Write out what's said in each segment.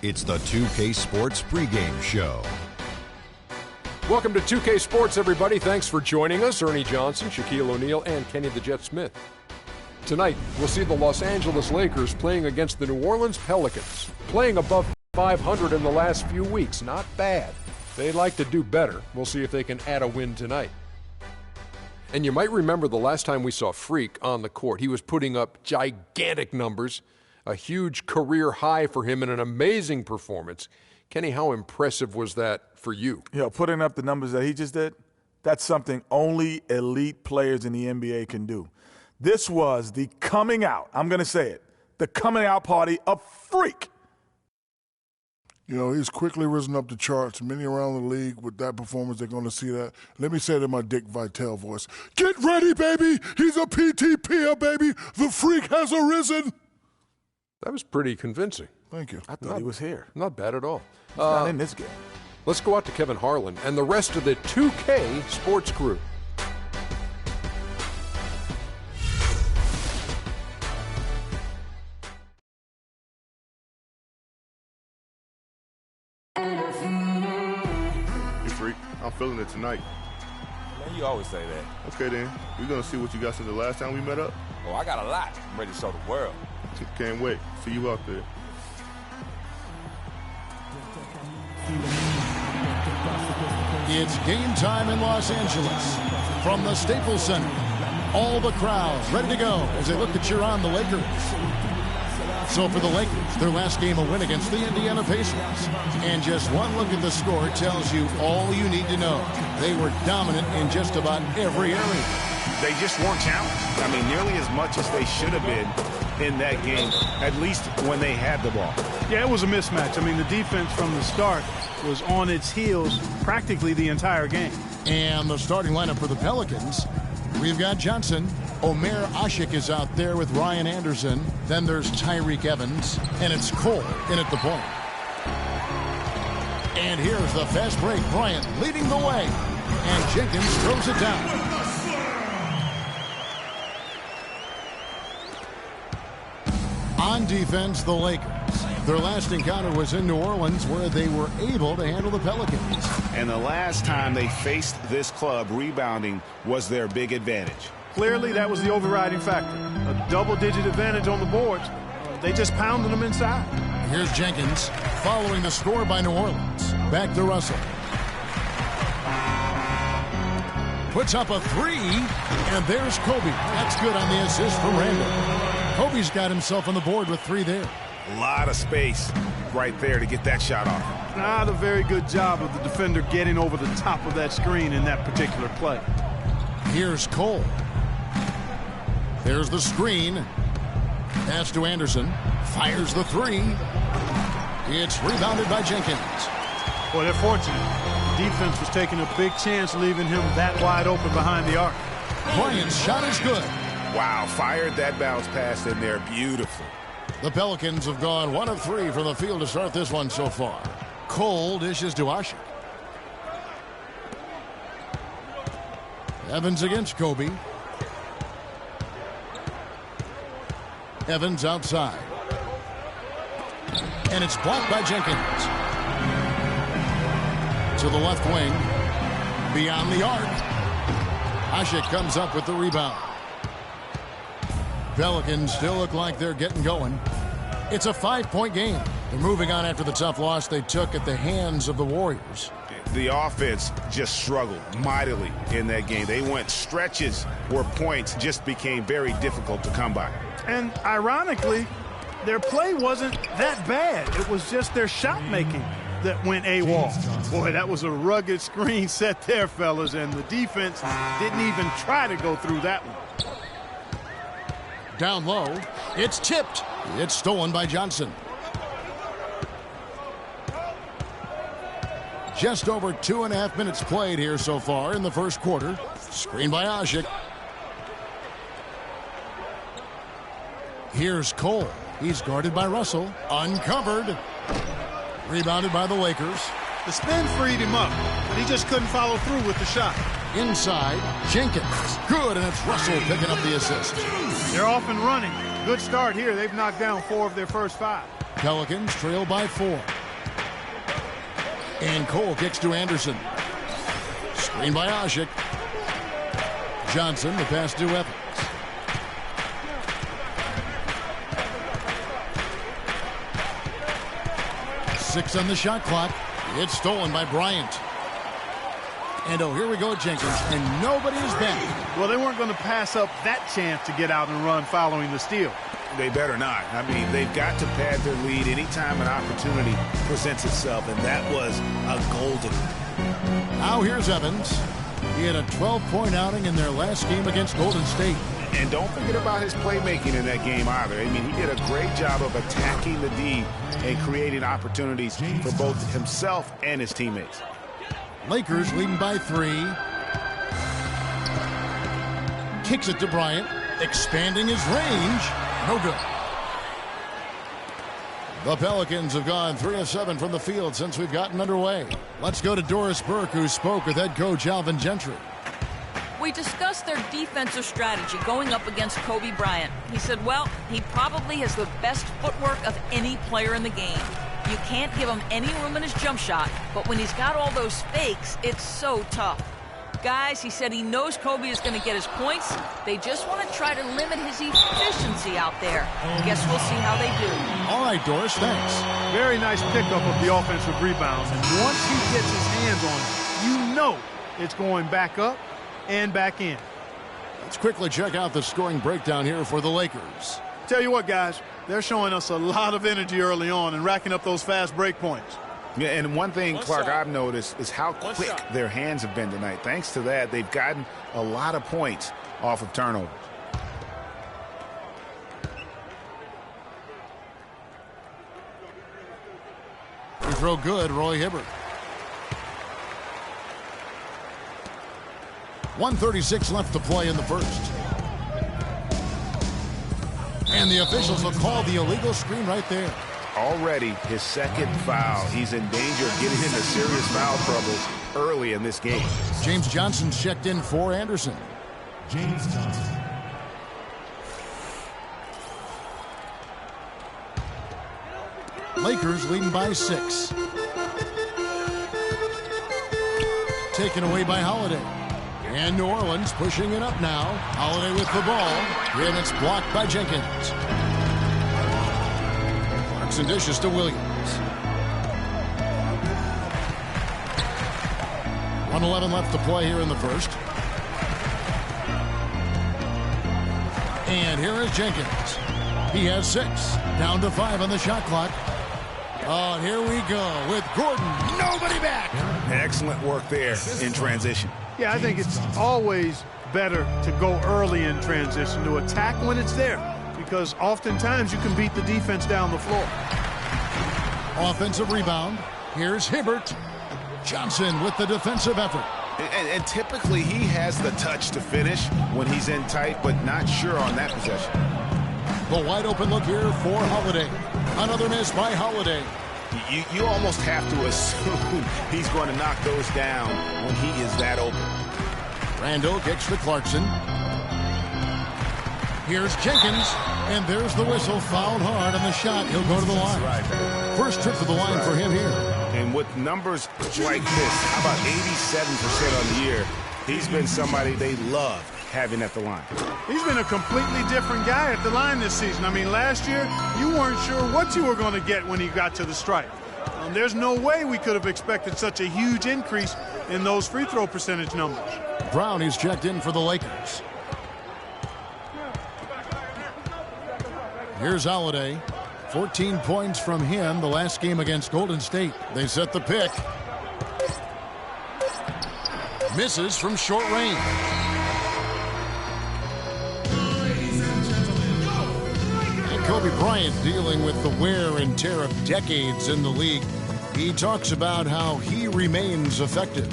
It's the 2K Sports pregame show. Welcome to 2K Sports, everybody. Thanks for joining us. Ernie Johnson, Shaquille O'Neal, and Kenny the Jet Smith. Tonight, we'll see the Los Angeles Lakers playing against the New Orleans Pelicans. Playing above 500 in the last few weeks. Not bad. They'd like to do better. We'll see if they can add a win tonight. And you might remember the last time we saw Freak on the court. He was putting up gigantic numbers, a huge career high for him, and an amazing performance. Kenny, how impressive was that for you? Putting up the numbers that he just did, that's something only elite players in the NBA can do. This was the coming out, I'm going to say it, the coming out party of Freak. He's quickly risen up the charts. Many around the league with that performance, they're going to see that. Let me say it in my Dick Vitale voice. Get ready, baby. He's a PTPer, baby. The Freak has arisen. That was pretty convincing. Thank you. I thought he was here. Not bad at all. He's not in this game. Let's go out to Kevin Harlan and the rest of the 2K Sports crew. Hey, Freak, I'm feeling it tonight. Man, you always say that. Okay, then. We're going to see what you got since the last time we met up. Oh, I got a lot. I'm ready to show the world. Can't wait. See you out there. It's game time in Los Angeles. From the Staples Center, all the crowds ready to go as they look to cheer on the Lakers. So for the Lakers, their last game a win against the Indiana Pacers. And just one look at the score tells you all you need to know. They were dominant in just about every area. They just weren't challenged. I mean, nearly as much as they should have been in that game, at least when they had the ball. Yeah, it was a mismatch. I mean, the defense from the start was on its heels practically the entire game. And the starting lineup for the Pelicans, we've got Johnson. Omer Asik is out there with Ryan Anderson. Then there's Tyreke Evans. And it's Cole in at the point. And here's the fast break. Bryant leading the way. And Jenkins throws it down. On defense, the Lakers. Their last encounter was in New Orleans, where they were able to handle the Pelicans. And the last time they faced this club, rebounding was their big advantage. Clearly, that was the overriding factor. A double-digit advantage on the boards. They just pounded them inside. Here's Jenkins following the score by New Orleans. Back to Russell. Puts up a three, and there's Kobe. That's good on the assist from Randall. Kobe's got himself on the board with three there. A lot of space right there to get that shot off. Not a very good job of the defender getting over the top of that screen in that particular play. Here's Cole. There's the screen. Pass to Anderson. Fires the three. It's rebounded by Jenkins. Well, they're fortunate. The defense was taking a big chance leaving him that wide open behind the arc. Bryant's shot is good. Wow, fired that bounce pass in there. Beautiful. The Pelicans have gone 1 of 3 from the field to start this one so far. Cole dishes to Asik. Evans against Kobe. Evans outside. And it's blocked by Jenkins. To the left wing. Beyond the arc. Asik comes up with the rebound. Pelicans still look like they're getting going. It's a 5-point game. They're moving on after the tough loss they took at the hands of the Warriors. The offense just struggled mightily in that game. They went stretches where points just became very difficult to come by. And ironically, their play wasn't that bad. It was just their shot making that went AWOL. Boy, that was a rugged screen set there, fellas, and the defense didn't even try to go through that one. Down low, it's tipped. It's stolen by Johnson. Just over 2.5 minutes played here so far in the first quarter. Screen by Asik. Here's Cole. He's guarded by Russell. Uncovered. Rebounded by the Lakers. The spin freed him up, but he just couldn't follow through with the shot. Inside, Jenkins. Good, and it's Russell picking up the assist. They're off and running. Good start here. They've knocked down 4 of their first 5. Pelicans trail by 4. And Cole kicks to Anderson. Screen by Asik. Johnson, the pass to Evans. Six on the shot clock. It's stolen by Bryant. And here we go, Jenkins, and nobody's back. Well, they weren't going to pass up that chance to get out and run following the steal. They better not. I mean, they've got to pad their lead anytime an opportunity presents itself, and that was a golden. Now here's Evans. He had a 12-point outing in their last game against Golden State. And don't forget about his playmaking in that game either. I mean, he did a great job of attacking the D and creating opportunities for both himself and his teammates. Lakers leading by 3. Kicks it to Bryant, expanding his range. No good. The Pelicans have gone 3 of 7 from the field since we've gotten underway. Let's go to Doris Burke, who spoke with head coach Alvin Gentry. We discussed their defensive strategy going up against Kobe Bryant. He said, well, he probably has the best footwork of any player in the game. You can't give him any room in his jump shot, but when he's got all those fakes, it's so tough. Guys, he said he knows Kobe is going to get his points. They just want to try to limit his efficiency out there. Guess we'll see how they do. All right, Doris, thanks. Very nice pickup of the offensive rebound. And once he gets his hands on it, you know it's going back up and back in. Let's quickly check out the scoring breakdown here for the Lakers. Tell you what, guys, they're showing us a lot of energy early on and racking up those fast break points. Yeah, and one thing, Clark, I've noticed is how quick their hands have been tonight. Thanks to that, they've gotten a lot of points off of turnovers. Free throw good, Roy Hibbert. 1:36 left to play in the first. And the officials will call the illegal screen right there. Already his second foul. He's in danger of getting into serious foul trouble early in this game. James Johnson checked in for Anderson. James Johnson. Lakers leading by 6. Taken away by Holiday. And New Orleans pushing it up now. Holiday with the ball. And it's blocked by Jenkins. Clarkson dishes to Williams. 1:11 left to play here in the first. And here is Jenkins. He has 6. Down to 5 on the shot clock. Oh, here we go with Gordon. Nobody back. Excellent work there in transition. Yeah, I think it's always better to go early in transition, to attack when it's there, because oftentimes you can beat the defense down the floor. Offensive rebound. Here's Hibbert. Johnson with the defensive effort. And typically he has the touch to finish when he's in tight, but not sure on that possession. The wide open look here for Holiday. Another miss by Holiday. You almost have to assume he's going to knock those down when he is that open. Randall kicks to Clarkson. Here's Jenkins, and there's the whistle. Fouled hard on the shot. He'll go to the line. First trip to the line for him here. And with numbers like this, how about 87% on the year, he's been somebody they love having at the line. He's been a completely different guy at the line this season. I mean, last year, you weren't sure what you were going to get when he got to the stripe. There's no way we could have expected such a huge increase in those free throw percentage numbers. Brown is checked in for the Lakers. Here's Holiday. 14 points from him the last game against Golden State. They set the pick. Misses from short range. Kobe Bryant dealing with the wear and tear of decades in the league. He talks about how he remains effective.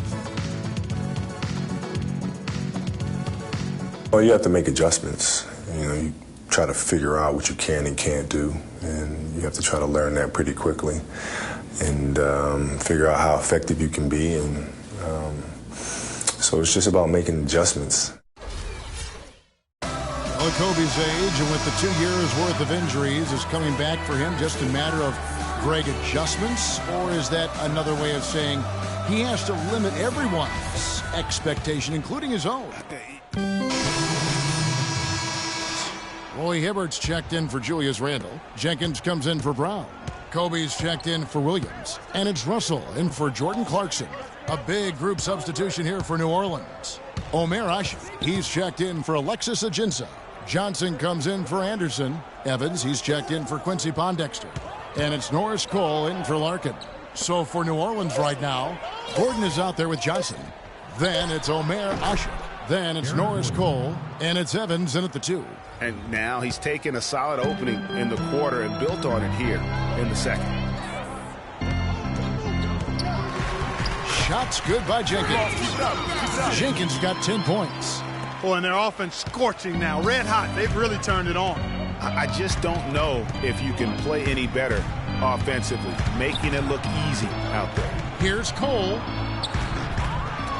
Well, you have to make adjustments. You know, you try to figure out what you can and can't do, and you have to try to learn that pretty quickly and figure out how effective you can be. And so it's just about making adjustments. Well, Kobe's age, and with the 2 years worth of injuries, is coming back for him just a matter of Greg adjustments, or is that another way of saying he has to limit everyone's expectation, including his own? Roy Hibbert's checked in for Julius Randle. Jenkins comes in for Brown. Kobe's checked in for Williams. And it's Russell in for Jordan Clarkson. A big group substitution here for New Orleans. Omer Ashe, he's checked in for Alexis Ajinça. Johnson comes in for Anderson. Evans, he's checked in for Quincy Pondexter. And it's Norris Cole in for Larkin. So for New Orleans right now, Gordon is out there with Johnson. Then it's Omer Ashe. Then it's Norris Cole. And it's Evans in at the 2. And now he's taken a solid opening in the quarter and built on it here in the second. Shots good by Jenkins. Jenkins got 10 points. Boy, and their offense scorching now. Red hot. They've really turned it on. I just don't know if you can play any better offensively, making it look easy out there. Here's Cole.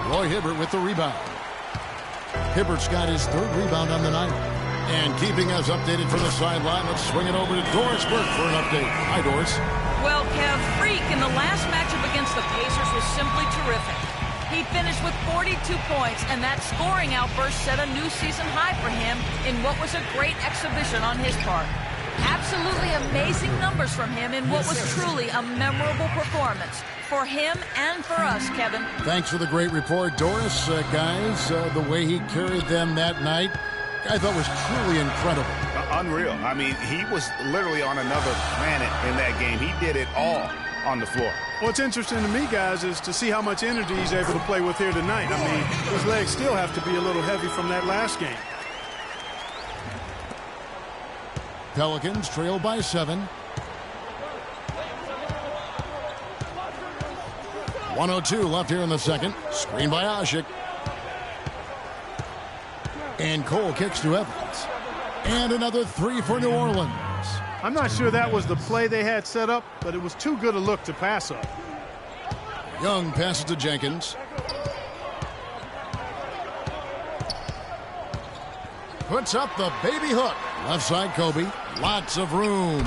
Roy Hibbert with the rebound. Hibbert's got his 3rd rebound on the night. And keeping us updated from the sideline, let's swing it over to Doris Burke for an update. Hi, Doris. Well, Kev, Freak in the last matchup against the Pacers was simply terrific. He finished with 42 points, and that scoring outburst set a new season high for him in what was a great exhibition on his part. Absolutely amazing numbers from him in what was truly a memorable performance for him and for us, Kevin. Thanks for the great report, Doris. Guys, the way he carried them that night, I thought was truly incredible. Unreal. I mean, he was literally on another planet in that game. He did it all on the floor. What's interesting to me, guys, is to see how much energy he's able to play with here tonight. I mean, his legs still have to be a little heavy from that last game. Pelicans trail by 7. 1:02 left here in the second. Screen by Ashe. And Cole kicks to Evans. And another 3 for New Orleans. I'm not sure that was the play they had set up, but it was too good a look to pass up. Young passes to Jenkins. Puts up the baby hook. Left side, Kobe. Lots of room.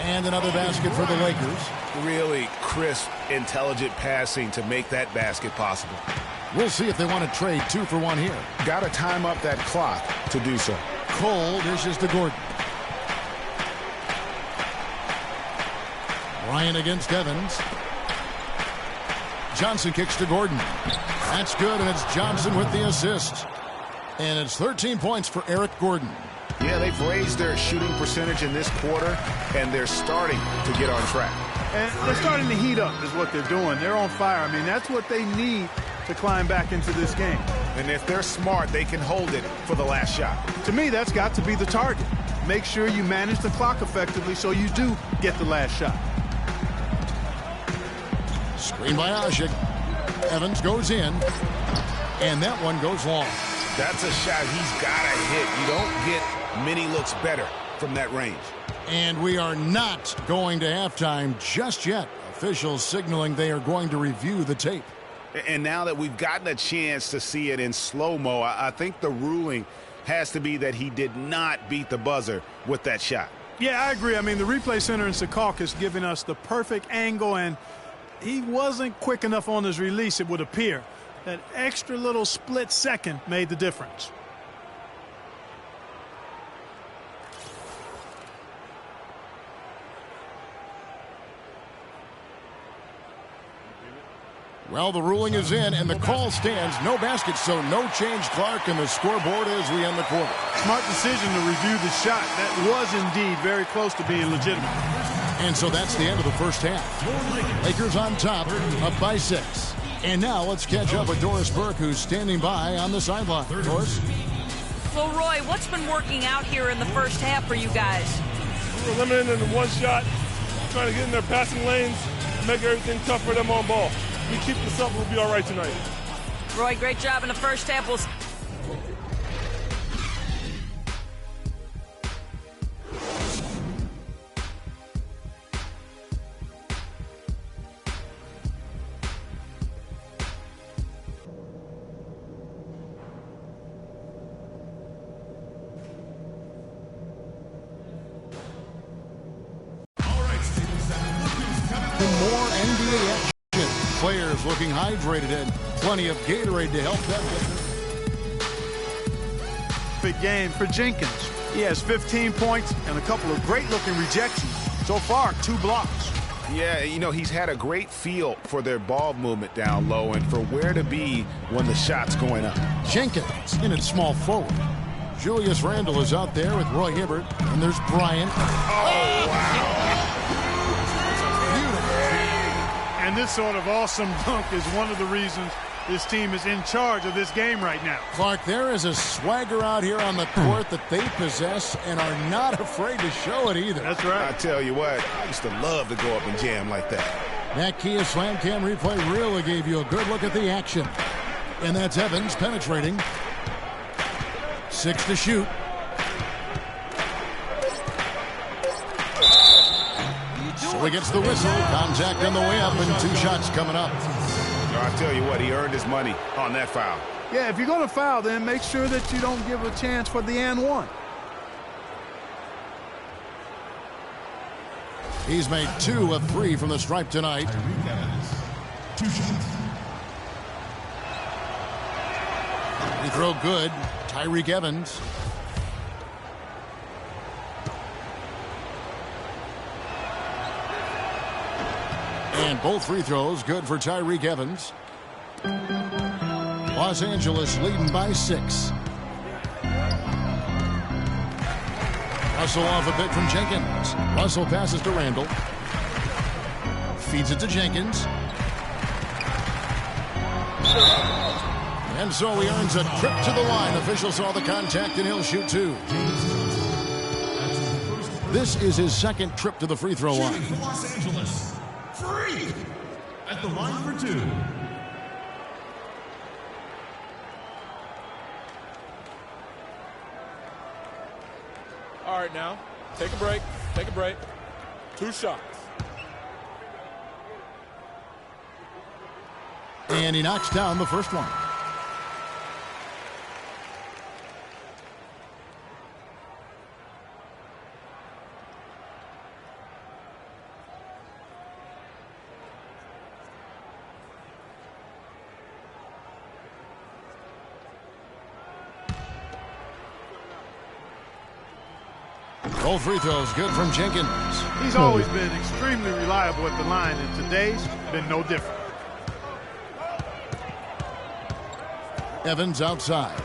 And another basket for the Lakers. Really crisp, intelligent passing to make that basket possible. We'll see if they want to trade 2 for 1 here. Got to time up that clock to do so. Cole dishes to Gordon. Bryant against Evans. Johnson kicks to Gordon. That's good, and it's Johnson with the assist. And it's 13 points for Eric Gordon. Yeah, they've raised their shooting percentage in this quarter, and they're starting to get on track. And they're starting to heat up is what they're doing. They're on fire. I mean, that's what they need to climb back into this game. And if they're smart, they can hold it for the last shot. To me, that's got to be the target. Make sure you manage the clock effectively so you do get the last shot. Screen by Ashe. Evans goes in, and that one goes long. That's a shot he's got to hit. You don't get many looks better from that range. And we are not going to halftime just yet. Officials signaling they are going to review the tape. And now that we've gotten a chance to see it in slow-mo, I think the ruling has to be that he did not beat the buzzer with that shot. Yeah, I agree. I mean, the replay center in Secaucus giving us the perfect angle, and he wasn't quick enough on his release, it would appear. That extra little split second made the difference. Well, the ruling is in, and the call stands. No basket, so no change, Clark, and the scoreboard as we end the quarter. Smart decision to review the shot. That was indeed very close to being legitimate. And so that's the end of the first half. Lakers on top, up by 6. And now let's catch up with Doris Burke, who's standing by on the sideline. Doris? So, Roy, what's been working out here in the first half for you guys? We're limiting them to one shot, trying to get in their passing lanes, and make everything tough for them on ball. We keep this up, we'll be all right tonight. Roy, great job in the first half. We'll more NBA action. Players looking hydrated and plenty of Gatorade to help them. Big game for Jenkins. He has 15 points and a couple of great-looking rejections. So far, 2 blocks. Yeah, you know, he's had a great feel for their ball movement down low and for where to be when the shot's going up. Jenkins in at small forward. Julius Randle is out there with Roy Hibbert, and there's Bryant. Oh, wow. And this sort of awesome dunk is one of the reasons this team is in charge of this game right now. Clark, there is a swagger out here on the court that they possess and are not afraid to show it either. That's right. I tell you what, I used to love to go up and jam like that. That Kia Slam Cam replay really gave you a good look at the action. And that's Evans penetrating. 6 to shoot. So he gets the whistle. Contact on the way up and 2 shots coming up. I tell you what, he earned his money on that foul. Yeah, if you're going to foul, then make sure that you don't give a chance for the and one. He's made 2 of 3 from the stripe tonight. 2 shots. Free throw good. Tyreke Evans. And both free throws good for Tyreke Evans. Los Angeles leading by 6. Russell off a bit from Jenkins. Russell passes to Randle. Feeds it to Jenkins. And so he earns a trip to the line. Officials saw the contact and he'll shoot 2. This is his second trip to the free throw line. Los Angeles. Free at the line for 2. All right, now, take a break. Take a break. 2 shots. And he knocks down the first one. Both free throws good from Jenkins. He's always been extremely reliable at the line, and today's been no different. Evans outside.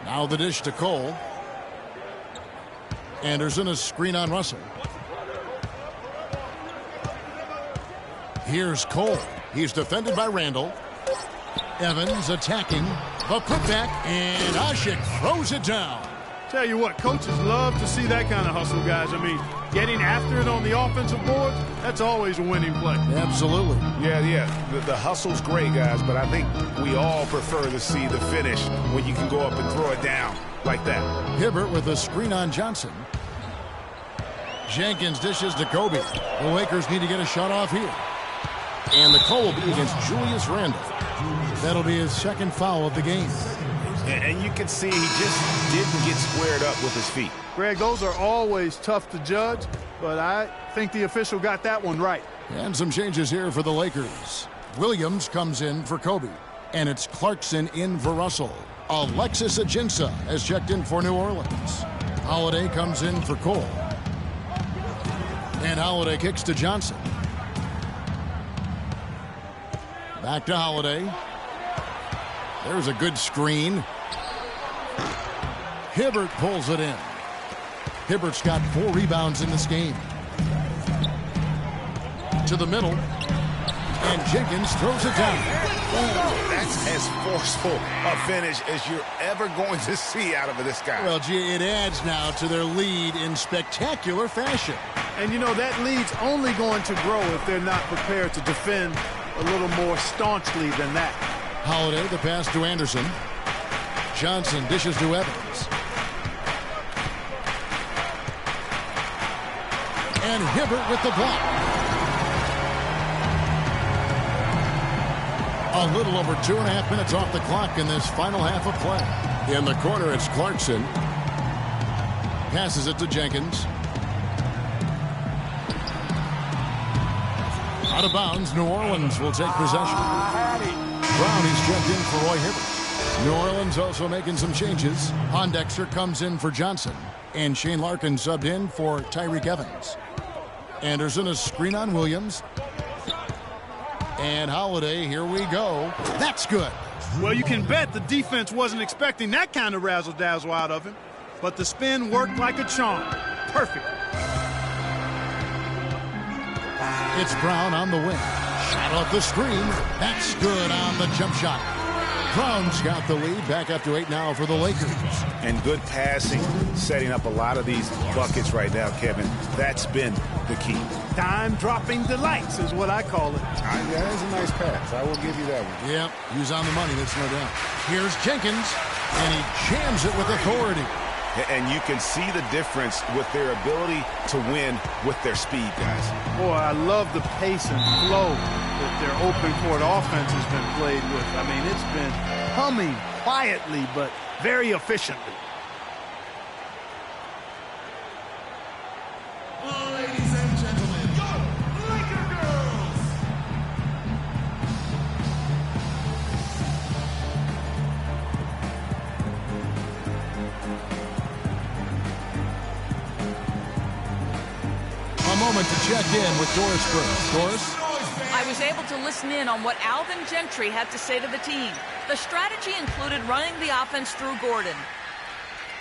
Now the dish to Cole. Anderson, a screen on Russell. Here's Cole. He's defended by Randle. Evans attacking. The putback, and Asik throws it down. Tell you what, coaches love to see that kind of hustle, guys. I mean, getting after it on the offensive board, that's always a winning play. Absolutely. Yeah. The hustle's great, guys, but I think we all prefer to see the finish when you can go up and throw it down like that. Hibbert with a screen on Johnson. Jenkins dishes to Kobe. The Lakers need to get a shot off here. And the call will be against Julius Randle. That'll be his second foul of the game. And you can see he just didn't get squared up with his feet. Greg, those are always tough to judge, but I think the official got that one right. And some changes here for the Lakers. Williams comes in for Kobe. And it's Clarkson in for Russell. Alexis Ajinça has checked in for New Orleans. Holiday comes in for Cole. And Holiday kicks to Johnson. Back to Holiday. There's a good screen. Hibbert pulls it in. Hibbert's got 4 rebounds in this game. To the middle. And Jenkins throws it down. Oh, that's as forceful a finish as you're ever going to see out of this guy. Well, gee, it adds now to their lead in spectacular fashion. And, you know, that lead's only going to grow if they're not prepared to defend a little more staunchly than that. Holiday, the pass to Anderson. Johnson dishes to Evans. And Hibbert with the block. A little over 2.5 minutes off the clock in this final half of play. In the corner, it's Clarkson. Passes it to Jenkins. Out of bounds, New Orleans will take possession. Brownie's checked in for Roy Hibbert. New Orleans also making some changes. Pondexter comes in for Johnson. And Shane Larkin subbed in for Tyreek Evans. Anderson is screen on Williams. And Holiday, here we go. That's good. Well, you can bet the defense wasn't expecting that kind of razzle-dazzle out of him. But the spin worked like a charm. Perfect. It's Brown on the wing. Shot off the screen. That's good on the jump shot. Brown's got the lead. Back up to 8 now for the Lakers. And good passing, setting up a lot of these buckets right now, Kevin. That's been the key. Time-dropping delights is what I call it. That is a nice pass. I will give you that one. Yep, he's on the money, that's no doubt. Here's Jenkins, and he jams it with authority. And you can see the difference with their ability to win with their speed, guys. Boy, I love the pace and flow that their open court offense has been played with. I mean, it's been humming quietly, but very efficiently. Ladies and gentlemen, your Laker girls! A moment to check in with Doris Burke. Doris? I was able to listen in on what Alvin Gentry had to say to the team. The strategy included running the offense through Gordon.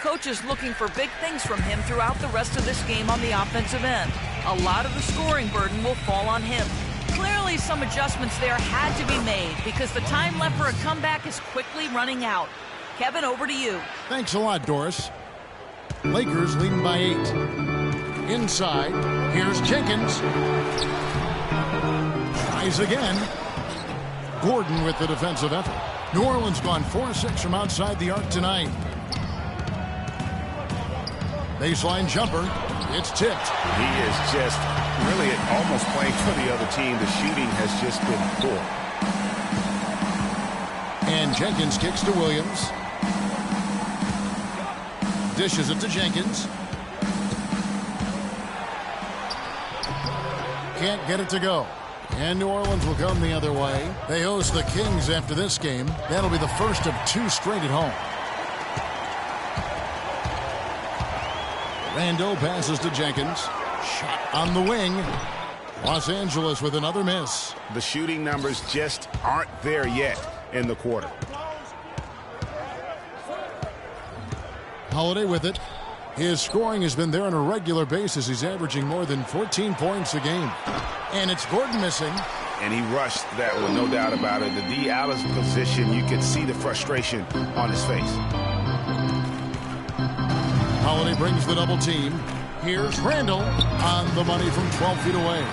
Coach is looking for big things from him throughout the rest of this game on the offensive end. A lot of the scoring burden will fall on him. Clearly, some adjustments there had to be made because the time left for a comeback is quickly running out. Kevin, over to you. Thanks a lot, Doris. Lakers leading by 8. Inside, here's Jenkins. Tries again. Gordon with the defensive effort. New Orleans gone 4-6 from outside the arc tonight. Baseline jumper. It's tipped. He is just really almost playing for the other team. The shooting has just been poor. And Jenkins kicks to Williams. Dishes it to Jenkins. Can't get it to go. And New Orleans will come the other way. They host the Kings after this game. That'll be the first of 2 straight at home. Randall passes to Jenkins. Shot on the wing. Los Angeles with another miss. The shooting numbers just aren't there yet in the quarter. Holiday with it. His scoring has been there on a regular basis. He's averaging more than 14 points a game. And it's Gordon missing. And he rushed that one, no doubt about it. The D out of position, you could see the frustration on his face. Holiday brings the double team. Here's Randall on the money from 12 feet away.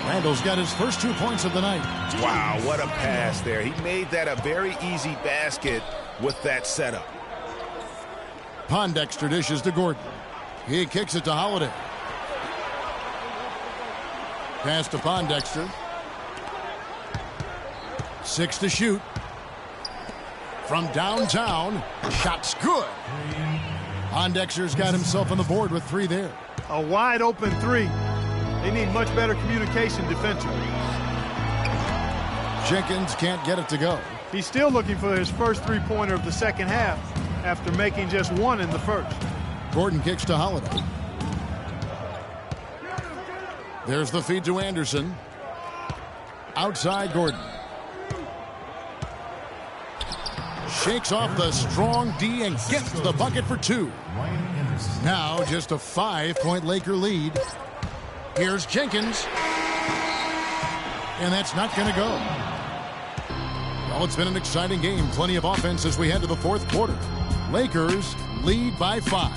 Randall's got his first 2 points of the night. Wow, what a pass there. He made that a very easy basket with that setup. Pondexter dishes to Gordon. He kicks it to Holiday. Pass to Pondexter. 6 to shoot. From downtown. Shot's good. Pondexter's got himself on the board with 3 there. A wide open 3. They need much better communication defensively. Jenkins can't get it to go. He's still looking for his first 3-pointer of the second half after making just 1 in the first. Gordon kicks to Holiday. There's the feed to Anderson. Outside Gordon. Shakes off the strong D and gets the bucket for 2. Now just a 5-point Laker lead. Here's Jenkins. And that's not going to go. Well, it's been an exciting game. Plenty of offense as we head to the 4th quarter. Lakers lead by 5.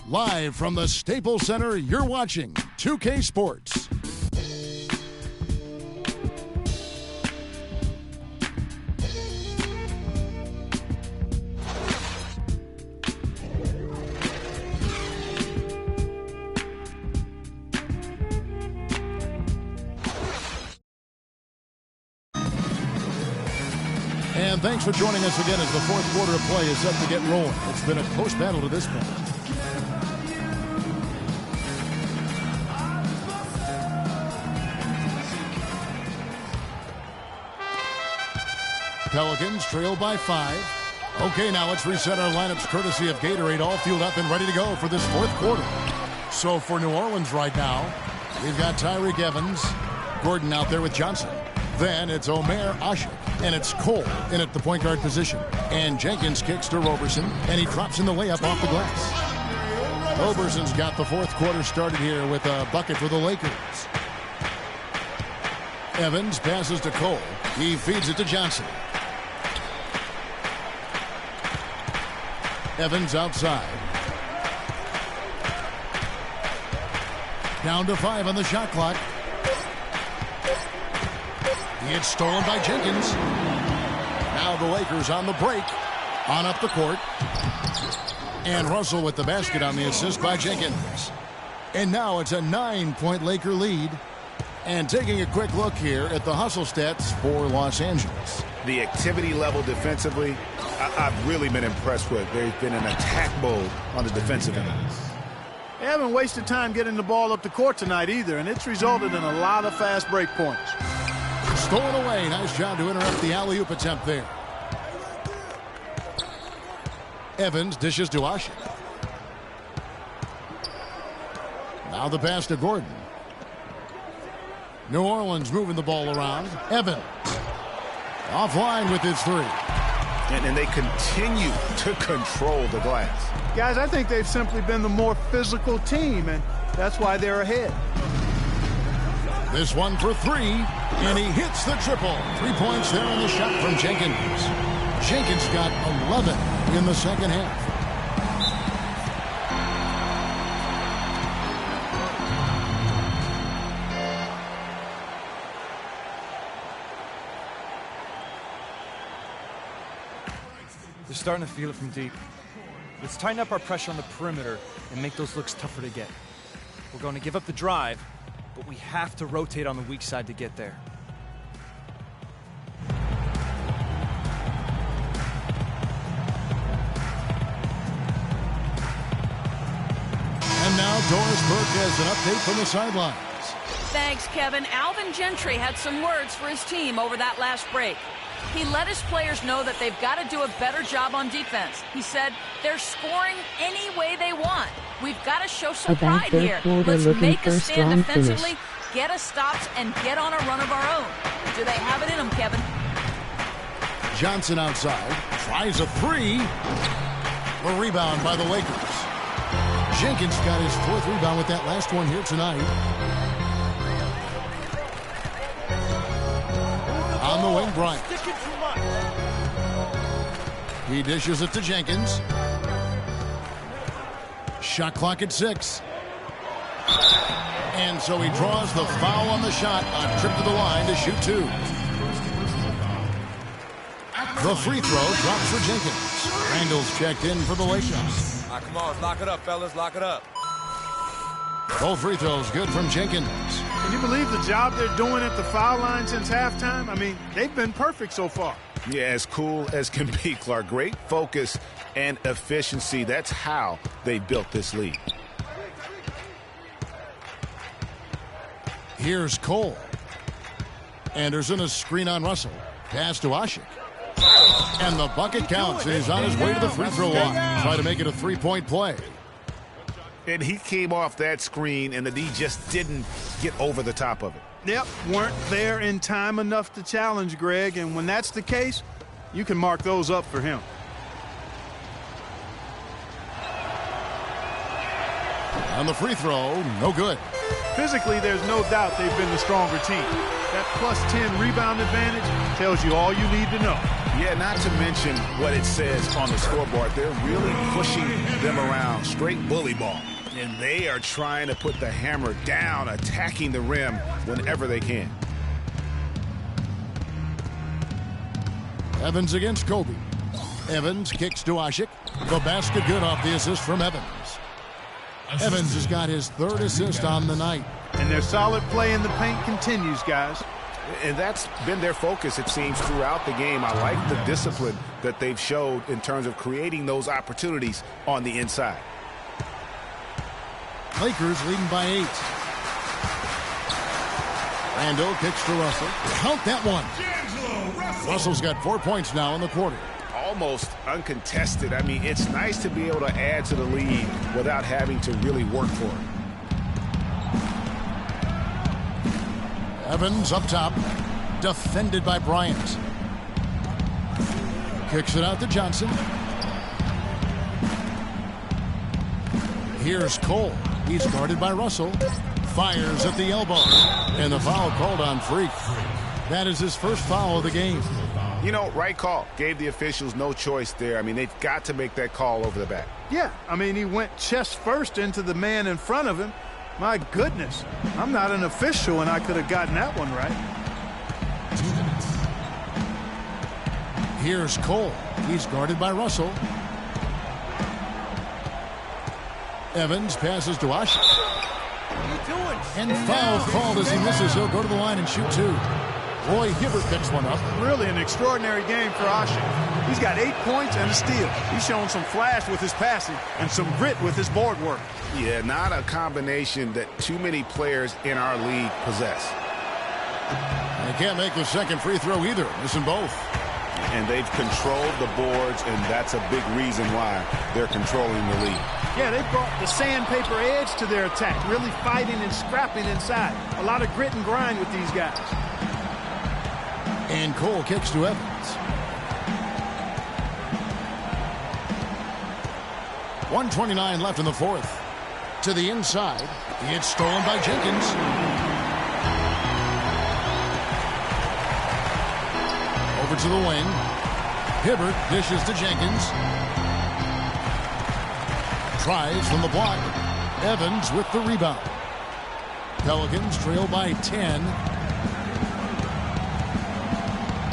Live from the Staples Center, you're watching 2K Sports. And thanks for joining us again as the 4th quarter of play is set to get rolling. It's been a close battle to this point. Pelicans trail by 5. Okay, now let's reset our lineups courtesy of Gatorade, all fueled up and ready to go for this fourth quarter. So for New Orleans right now, we've got Tyreke Evans, Gordon out there with Johnson. Then it's Omer Asik, and it's Cole in at the point guard position. And Jenkins kicks to Roberson, and he drops in the layup off the glass. Roberson's got the fourth quarter started here with a bucket for the Lakers. Evans passes to Cole. He feeds it to Johnson. Evans outside. Down to 5 on the shot clock. It's stolen by Jenkins. Now the Lakers on the break. On up the court. And Russell with the basket on the assist by Jenkins. And now it's a 9-point Laker lead. And taking a quick look here at the hustle stats for Los Angeles. The activity level defensively, I've really been impressed with. They've been in attack mode on the defensive end. They haven't wasted time getting the ball up the court tonight either, and it's resulted in a lot of fast break points. Stolen away. Nice job to interrupt the alley-oop attempt there. Evans dishes to Asik. Now the pass to Gordon. New Orleans moving the ball around. Evans offline with his 3. And they continue to control the glass. Guys, I think they've simply been the more physical team, and that's why they're ahead. This one for 3, and he hits the triple. 3 points there on the shot from Jenkins. Jenkins got 11 in the second half. They're starting to feel it from deep. Let's tighten up our pressure on the perimeter and make those looks tougher to get. We're going to give up the drive, but we have to rotate on the weak side to get there. And now Doris Burke has an update from the sidelines. Thanks, Kevin. Alvin Gentry had some words for his team over that last break. He let his players know that they've got to do a better job on defense. He said they're scoring any way they want. We've got to show some pride here. Let's make a stand defensively, get us stops, and get on a run of our own. Do they have it in them, Kevin? Johnson outside, tries a 3. A rebound by the Lakers. Jenkins got his 4th rebound with that last one here tonight. On the wing, Bryant. He dishes it to Jenkins. Shot clock at 6. And so he draws the foul on the shot on trip to the line to shoot 2. The free throw drops for Jenkins. Randall's checked in for the Lakers. Come on, lock it up, fellas. Lock it up. Both free throws good from Jenkins. Can you believe the job they're doing at the foul line since halftime? I mean, they've been perfect so far. Yeah, as cool as can be, Clark. Great focus and efficiency. That's how they built this lead. Here's Cole. Anderson, a screen on Russell. Pass to Asik. And the bucket counts, and he's on his way to the free throw line. Try to make it a 3-point play. And he came off that screen, and the D just didn't get over the top of it. Yep, weren't there in time enough to challenge Greg, and when that's the case, you can mark those up for him. On the free throw, no good. Physically, there's no doubt they've been the stronger team. That +10 rebound advantage tells you all you need to know. Yeah, not to mention what it says on the scoreboard. They're really pushing them around, straight bully ball. And they are trying to put the hammer down, attacking the rim whenever they can. Evans against Kobe. Evans kicks to Asik. The basket good off the assist from Evans. Evans has got his 3rd assist on the night. And their solid play in the paint continues, guys. And that's been their focus, it seems, throughout the game. I like the discipline that they've showed in terms of creating those opportunities on the inside. Lakers leading by 8. Randall kicks to Russell. Count that one. Russell's got 4 points now in the quarter. Almost uncontested. I mean, it's nice to be able to add to the lead without having to really work for it. Evans up top, defended by Bryant. Kicks it out to Johnson. Here's Cole. He's guarded by Russell. Fires at the elbow. And the foul called on Freak. That is his first foul of the game. You know, right call. Gave the officials no choice there. I mean, they've got to make that call over the back. Yeah, I mean, he went chest first into the man in front of him. My goodness, I'm not an official, and I could have gotten that one right. Here's Cole. He's guarded by Russell. Evans passes to Ashe. And foul called as he misses. He'll go to the line and shoot 2. Roy Hibbert picks one up. Really an extraordinary game for Ashe. He's got 8 points and a steal. He's shown some flash with his passing and some grit with his board work. Yeah, not a combination that too many players in our league possess. They can't make the second free throw either, missing both. And they've controlled the boards, and that's a big reason why they're controlling the lead. Yeah, they brought the sandpaper edge to their attack, really fighting and scrapping inside. A lot of grit and grind with these guys. And Cole kicks to Evans. 1:29 left in the fourth. To the inside. It's stolen by Jenkins. Over to the wing. Hibbert dishes to Jenkins. Tries from the block. Evans with the rebound. Pelicans trail by 10.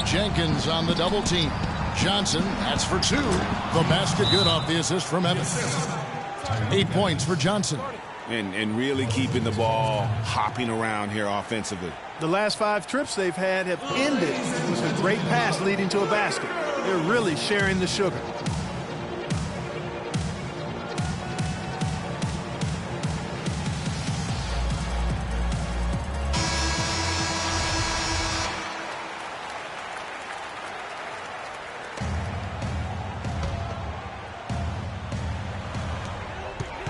Jenkins on the double team. Johnson, that's for 2. The basket good off the assist from Evans. 8 points for Johnson. And really keeping the ball hopping around here offensively. The last 5 trips they've had have ended with a great pass leading to a basket. They're really sharing the sugar.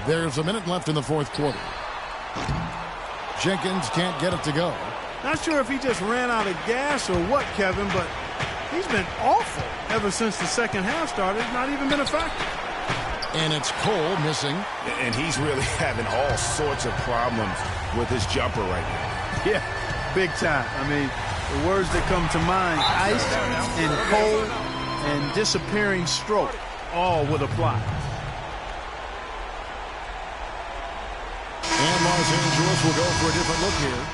There's a minute left in the fourth quarter. Jenkins can't get it to go. Not sure if he just ran out of gas or what, Kevin, but he's been awful ever since the second half started. Not even been a factor. And it's Cole missing. And he's really having all sorts of problems with his jumper right now. Yeah, big time. I mean, the words that come to mind, ice and cold and disappearing stroke, all would apply. And Los Angeles will go for a different look here.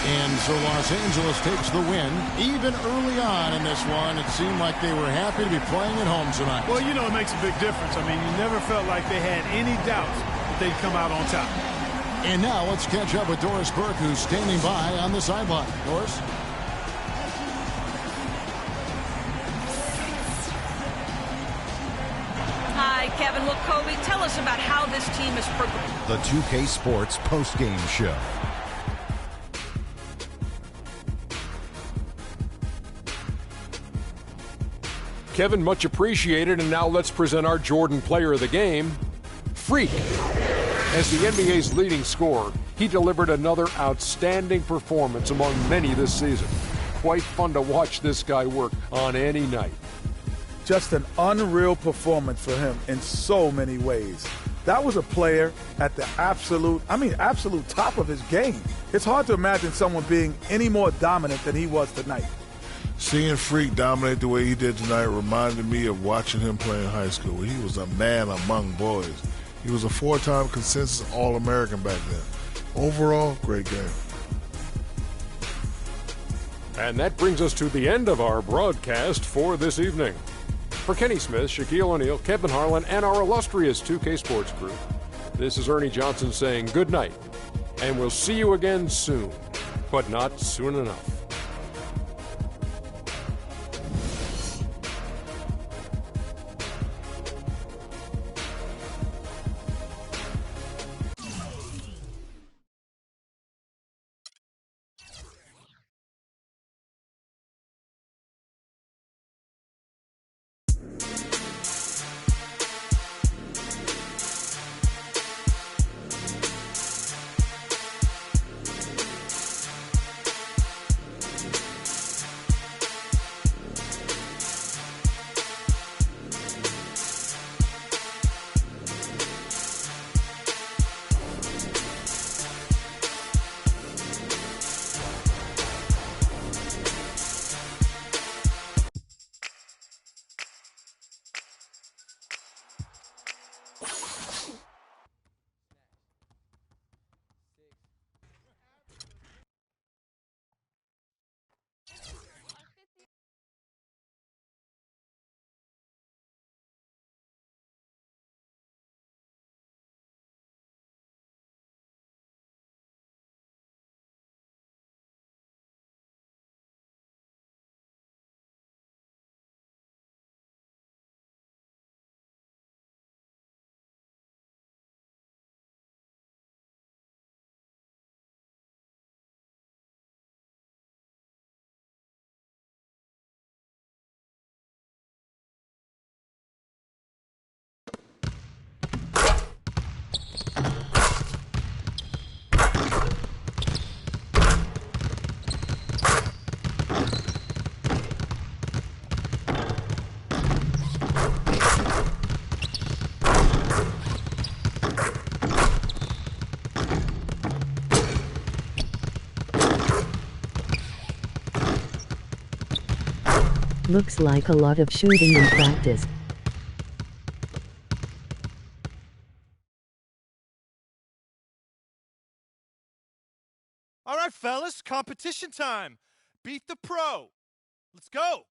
And so Los Angeles takes the win. Even early on in this one, it seemed like they were happy to be playing at home tonight. Well, you know, it makes a big difference. I mean, you never felt like they had any doubts that they'd come out on top. And now let's catch up with Doris Burke, who's standing by on the sideline. Doris? Hi, Kevin. Well, Kobe, tell us about how this team is progressing. The 2K Sports postgame show. Kevin, much appreciated, and now let's present our Jordan Player of the Game, Freak. As the NBA's leading scorer, he delivered another outstanding performance among many this season. Quite fun to watch this guy work on any night. Just an unreal performance for him in so many ways. That was a player at the absolute top of his game. It's hard to imagine someone being any more dominant than he was tonight. Seeing Freak dominate the way he did tonight reminded me of watching him play in high school. He was a man among boys. He was a 4-time consensus All-American back then. Overall, great game. And that brings us to the end of our broadcast for this evening. For Kenny Smith, Shaquille O'Neal, Kevin Harlan, and our illustrious 2K Sports crew, this is Ernie Johnson saying good night, and we'll see you again soon, but not soon enough. Looks like a lot of shooting in practice. All right, fellas, competition time. Beat the pro. Let's go.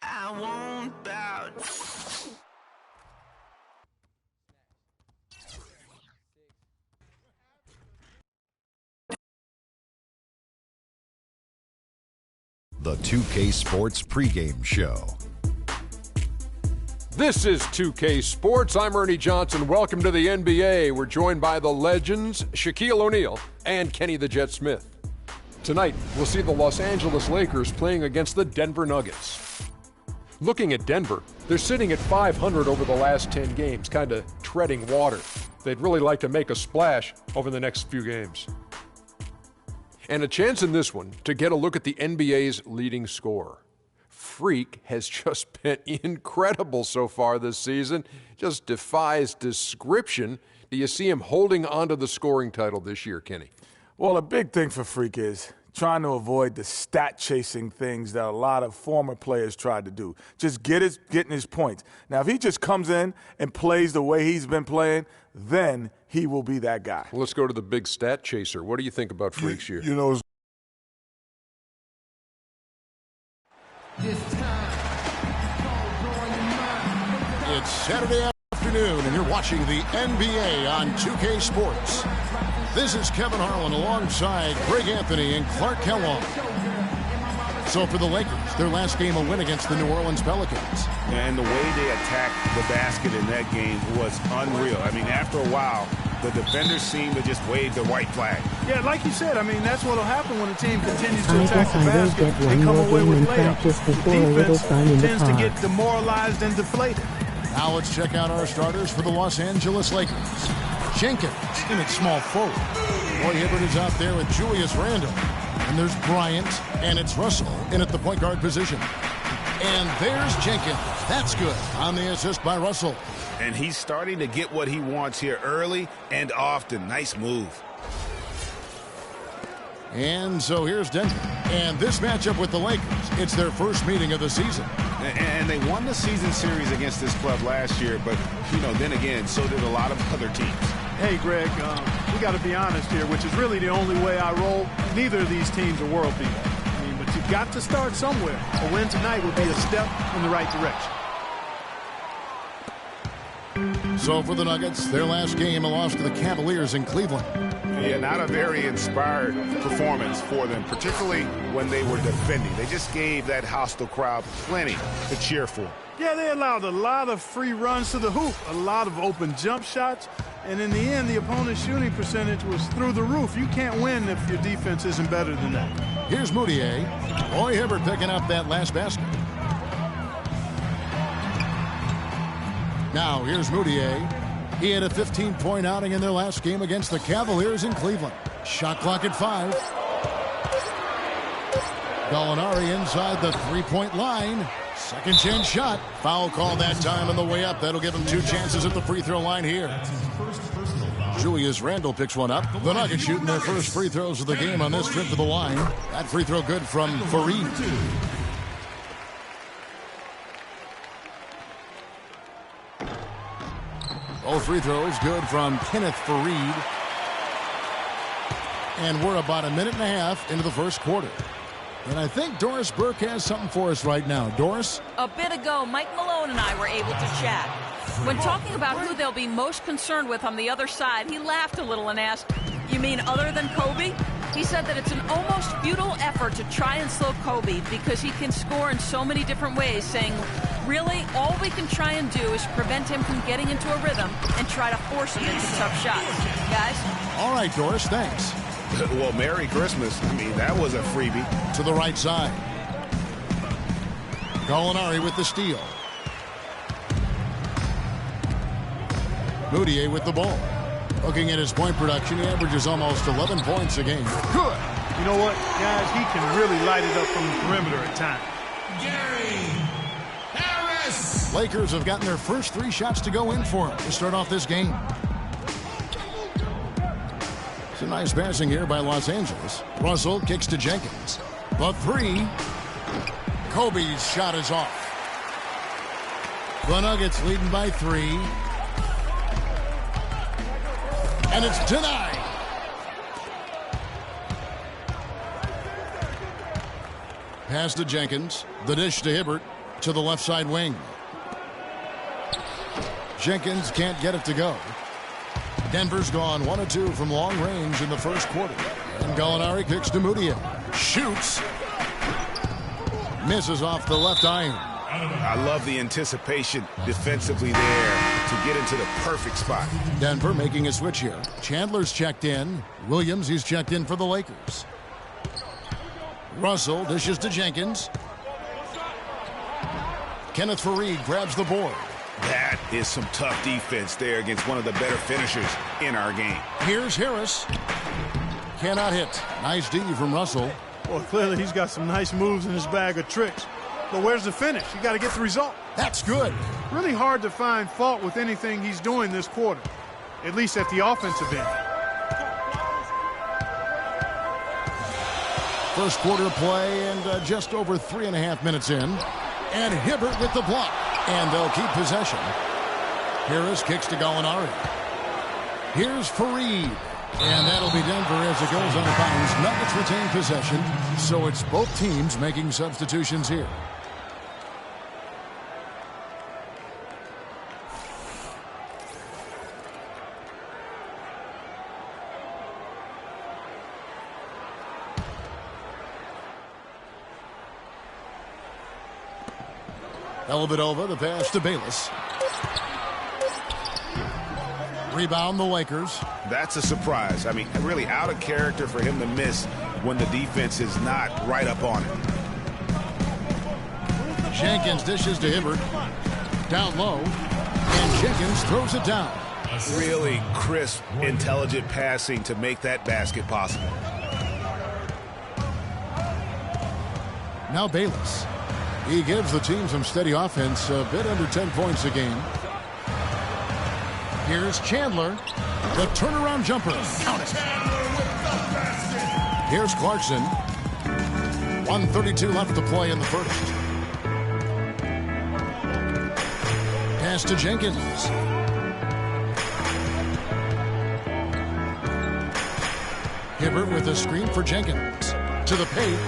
I won't bow. The 2K Sports pregame show. This is 2K Sports. I'm Ernie Johnson. Welcome to the NBA. We're joined by the legends, Shaquille O'Neal and Kenny the Jet Smith. Tonight, we'll see the Los Angeles Lakers playing against the Denver Nuggets. Looking at Denver, they're sitting at 500 over the last 10 games, kind of treading water. They'd really like to make a splash over the next few games. And a chance in this one to get a look at the NBA's leading scorer. Freak has just been incredible so far this season. Just defies description. Do you see him holding onto the scoring title this year, Kenny? Well, a big thing for Freak is trying to avoid the stat-chasing things that a lot of former players tried to do. Just getting his points. Now, if he just comes in and plays the way he's been playing, then he will be that guy. Well, let's go to the big stat chaser. What do you think about Freak's year? You know, it's Saturday afternoon, and you're watching the NBA on 2K Sports. This is Kevin Harlan alongside Greg Anthony and Clark Kellogg. So for the Lakers, their last game a win against the New Orleans Pelicans. And the way they attacked the basket in that game was unreal. I mean, after a while, the defenders seemed to just wave the white flag. Yeah, like you said, I mean, that's what will happen when a team continues to attack the basket and come away with layups. The defense tends to get demoralized and deflated. Now let's check out our starters for the Los Angeles Lakers. Jenkins in at small forward. Roy Hibbert is out there with Julius Randle. And there's Bryant, and it's Russell in at the point guard position. And there's Jenkins. That's good on the assist by Russell. And he's starting to get what he wants here early and often. Nice move. And so here's Denver. And this matchup with the Lakers, it's their first meeting of the season. And they won the season series against this club last year, but, you know, then again, so did a lot of other teams. Hey, Greg, we got to be honest here, which is really the only way I roll. Neither of these teams are world beaters. I mean, but you've got to start somewhere. A win tonight would be a step in the right direction. So for the Nuggets, their last game, a loss to the Cavaliers in Cleveland. Yeah, not a very inspired performance for them, particularly when they were defending. They just gave that hostile crowd plenty to cheer for. Yeah, they allowed a lot of free runs to the hoop, a lot of open jump shots, and in the end, the opponent's shooting percentage was through the roof. You can't win if your defense isn't better than that. Here's Moutier. Roy Hibbert picking up that last basket. Now, here's Moutier. He had a 15-point outing in their last game against the Cavaliers in Cleveland. Shot clock at 5. Gallinari inside the three-point line. Second chance shot. Foul call that time on the way up. That'll give him 2 chances at the free throw line here. Julius Randle picks one up. The Nuggets shooting their first free throws of the game on this trip to the line. That free throw good from Fareed. Both free throws good from Kenneth Fareed. And we're about a minute and a half into the first quarter. And I think Doris Burke has something for us right now. Doris? A bit ago, Mike Malone and I were able to chat. When talking about who they'll be most concerned with on the other side, he laughed a little and asked, "You mean other than Kobe?" He said that it's an almost futile effort to try and slow Kobe because he can score in so many different ways, saying, really, all we can try and do is prevent him from getting into a rhythm and try to force him into tough shots. Guys? All right, Doris, thanks. Well, Merry Christmas. I mean, that was a freebie. To the right side. Gallinari with the steal. Moutier with the ball. Looking at his point production, he averages almost 11 points a game. Good. You know what, guys? He can really light it up from the perimeter at times. Gary Harris. Lakers have gotten their first 3 shots to go in for him to start off this game. It's a nice passing here by Los Angeles. Russell kicks to Jenkins. The 3. Kobe's shot is off. The Nuggets leading by 3. And it's denied. Pass to Jenkins. The dish to Hibbert. To the left side wing. Jenkins can't get it to go. Denver's gone 1 of 2 from long range in the first quarter. And Gallinari kicks to Mudiay. Shoots. Misses off the left iron. I love the anticipation defensively there to get into the perfect spot. Denver making a switch here. Chandler's checked in. Williams, he's checked in for the Lakers. Russell dishes to Jenkins. Kenneth Faried grabs the board. That is some tough defense there against one of the better finishers in our game. Here's Harris. Cannot hit. Nice D from Russell. Well, clearly he's got some nice moves in his bag of tricks. But where's the finish? You got to get the result. That's good. Really hard to find fault with anything he's doing this quarter, at least at the offensive end. First quarter play and just over 3.5 minutes in. And Hibbert with the block. And they'll keep possession. Harris kicks to Gallinari. Here's Faried. And that'll be Denver as it goes out of bounds. Nuggets retain possession. So it's both teams making substitutions here. Dellavedova, the pass to Bayless. Rebound the Lakers. That's a surprise. I mean, really out of character for him to miss when the defense is not right up on it. Jenkins dishes to Hibbert. Down low. And Jenkins throws it down. Really crisp, intelligent passing to make that basket possible. Now Bayless. He gives the team some steady offense, a bit under 10 points a game. Here's Chandler. The turnaround jumper. Count it. Here's Clarkson. 1:32 left to play in the first. Pass to Jenkins. Hibbert with a screen for Jenkins. To the paint.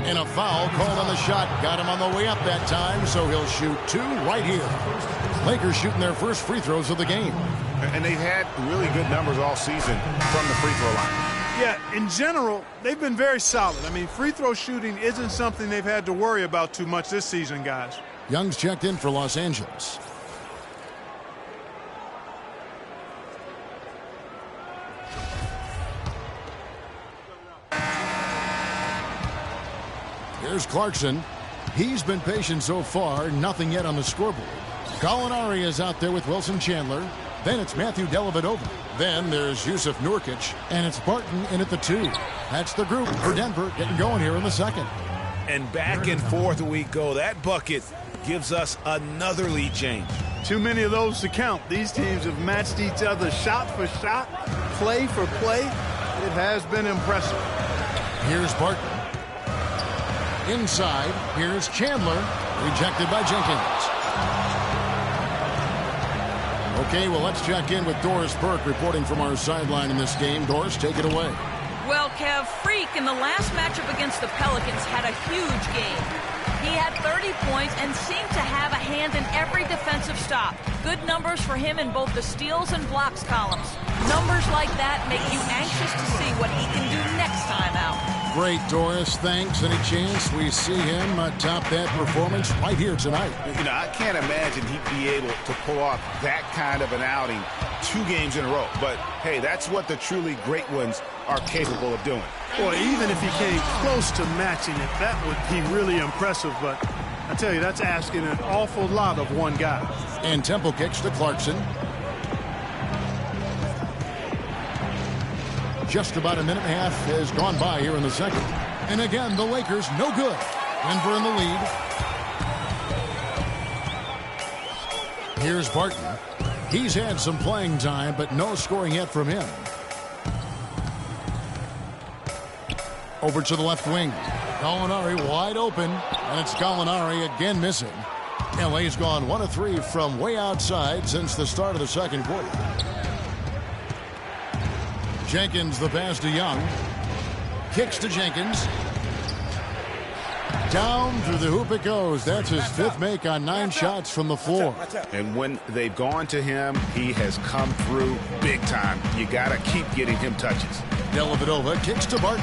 And a foul called on the shot. Got him on the way up that time, so he'll shoot 2 right here. Lakers shooting their first free throws of the game. And they've had really good numbers all season from the free throw line. Yeah, in general, they've been very solid. I mean, free throw shooting isn't something they've had to worry about too much this season, guys. Young's checked in for Los Angeles. Here's Clarkson. He's been patient so far. Nothing yet on the scoreboard. Gallinari is out there with Wilson Chandler. Then it's Matthew Dellavedova. Then there's Yusuf Nurkic. And it's Barton in at the 2. That's the group for Denver getting going here in the second. And back and forth we go. That bucket gives us another lead change. Too many of those to count. These teams have matched each other shot for shot, play for play. It has been impressive. Here's Barton. Inside, here's Chandler. Rejected by Jenkins. Okay, well, let's check in with Doris Burke reporting from our sideline in this game. Doris, take it away. Well, Kev, Freak in the last matchup against the Pelicans had a huge game. He had 30 points and seemed to have a hand in every defensive stop. Good numbers for him in both the steals and blocks columns. Numbers like that make you anxious to see what he can do next time out. Great, Doris. Thanks. Any chance we see him top that performance right here tonight? You know, I can't imagine he'd be able to pull off that kind of an outing 2 games in a row. But, hey, that's what the truly great ones are capable of doing. Boy, even if he came close to matching it, that would be really impressive. But I tell you, that's asking an awful lot of one guy. And Temple kicks to Clarkson. Just about a minute and a half has gone by here in the second. And again, the Lakers no good. Denver in the lead. Here's Barton. He's had some playing time, but no scoring yet from him. Over to the left wing. Gallinari wide open, and it's Gallinari again missing. LA's gone 1 of 3 from way outside since the start of the second quarter. Jenkins the pass to Young. Kicks to Jenkins. Down through the hoop it goes. That's his 5th make on 9 shots from the floor. And when they've gone to him, he has come through big time. You got to keep getting him touches. Dellavedova kicks to Barton.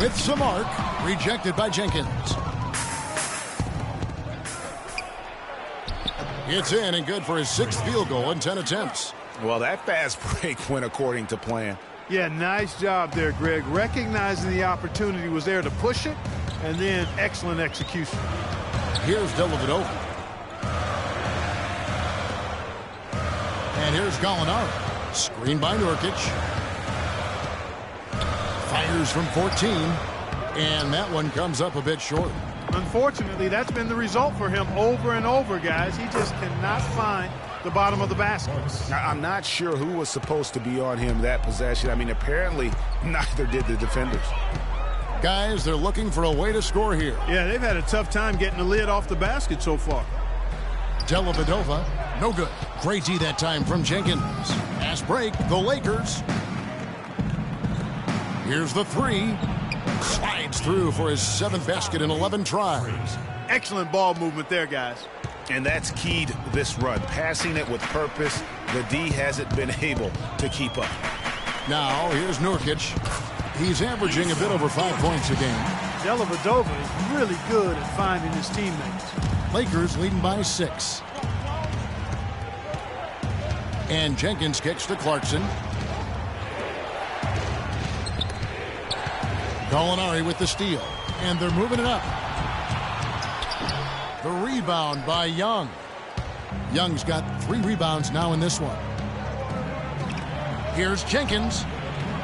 With some arc, rejected by Jenkins. It's in and good for his 6th field goal in 10 attempts. Well, that fast break went according to plan. Yeah, nice job there, Greg. Recognizing the opportunity was there to push it, and then excellent execution. Here's Dellavedova. And here's Gallinari. Screen by Nurkic. Fires from 14. And that one comes up a bit short. Unfortunately, that's been the result for him over and over, guys. He just cannot find the bottom of the basket. I'm not sure who was supposed to be on him that possession. I mean, apparently neither did the defenders. Guys, they're looking for a way to score here. Yeah, they've had a tough time getting the lid off the basket so far. Dellavedova, no good. Great D that time from Jenkins. Fast break, the Lakers. Here's the 3. Slides through for his 7th basket in 11 tries. Excellent ball movement there, guys. And that's keyed this run. Passing it with purpose. The D hasn't been able to keep up. Now, here's Nurkic. He's averaging a bit over 5 points a game. Dellavedova is really good at finding his teammates. Lakers leading by 6. And Jenkins kicks to Clarkson. Gallinari with the steal. And they're moving it up. The rebound by Young. Young's got 3 rebounds now in this one. Here's Jenkins.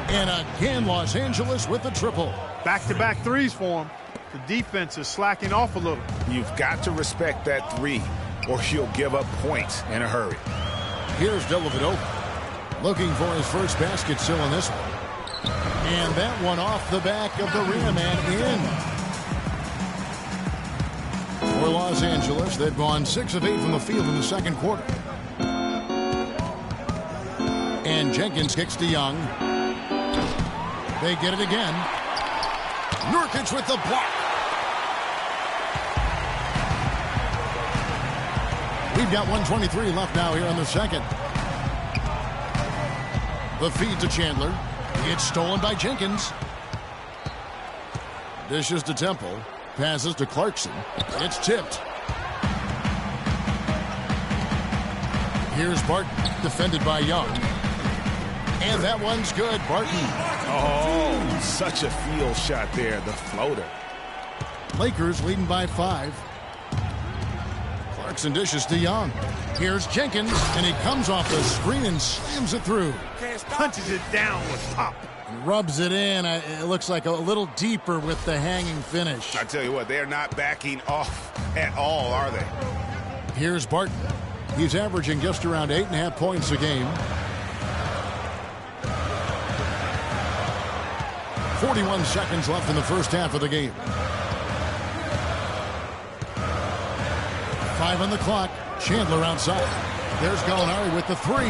And again, Los Angeles with the triple. Back-to-back threes for him. The defense is slacking off a little. You've got to respect that 3, or you'll give up points in a hurry. Here's Dellavedova. Looking for his first basket still in this one. And that one off the back of the rim and in. For Los Angeles, they've gone 6 of 8 from the field in the second quarter. And Jenkins kicks to Young. They get it again. Nurkic with the block. We've got 1:23 left now here in the second. The feed to Chandler. It's stolen by Jenkins. Dishes to Temple. Passes to Clarkson. It's tipped. Here's Barton, defended by Young. And that one's good. Barton. Oh, such a field shot there. The floater. Lakers leading by 5. Clarkson dishes to Young. Here's Jenkins, and he comes off the screen and slams it through. Punches it down with pop. Rubs it in. It looks like a little deeper with the hanging finish. I tell you what, they're not backing off at all, are they? Here's Barton. He's averaging just around 8.5 points a game. 41 seconds left in the first half of the game. 5 on the clock. Chandler outside. There's Gallinari with the 3.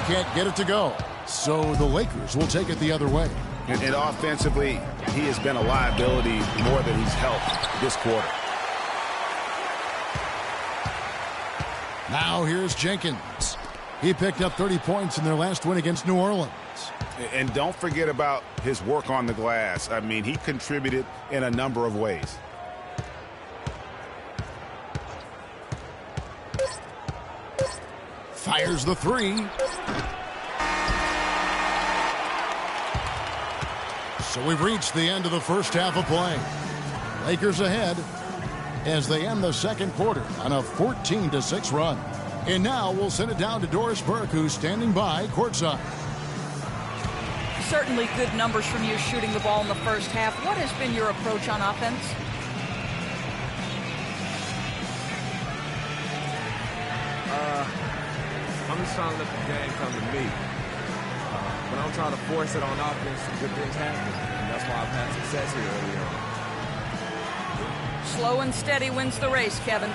Can't get it to go. So the Lakers will take it the other way. And offensively, he has been a liability more than he's helped this quarter. Now here's Jenkins. He picked up 30 points in their last win against New Orleans. And don't forget about his work on the glass. I mean, he contributed in a number of ways. Fires the 3. So we've reached the end of the first half of play. Lakers ahead as they end the second quarter on a 14-6 run. And now we'll send it down to Doris Burke, who's standing by courtside. Certainly good numbers from you shooting the ball in the first half. What has been your approach on offense? I'm just trying to let the game come to me. When I'm trying to force it on offense, good things happen. And that's why I've had success here early on. Slow and steady wins the race, Kevin.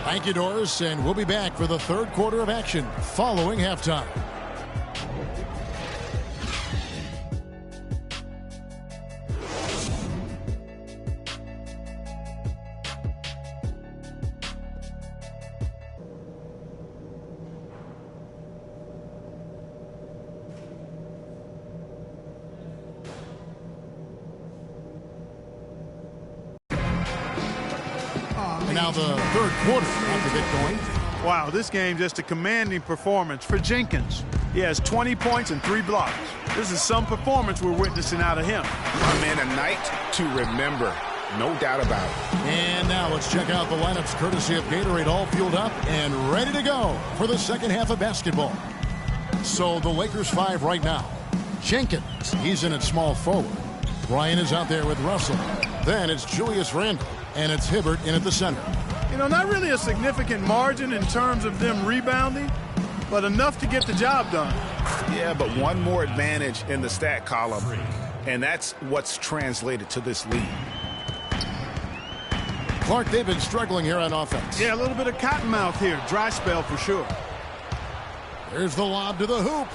Thank you, Doris, and we'll be back for the third quarter of action following halftime. now the third quarter after get going. Wow, this game just a commanding performance for Jenkins. He has 20 points and 3 blocks. This is some performance we're witnessing out of him. My man, a night to remember. No doubt about it. And now let's check out the lineups courtesy of Gatorade, all fueled up and ready to go for the second half of basketball. So the Lakers 5 right now. Jenkins, he's in at small forward. Bryant is out there with Russell. Then it's Julius Randle, and it's Hibbert in at the center. You know, not really a significant margin in terms of them rebounding, but enough to get the job done. Yeah, but one more advantage in the stat column, and that's what's translated to this lead. Clark, they've been struggling here on offense. Yeah, a little bit of cottonmouth here. Dry spell for sure. There's the lob to the hoop.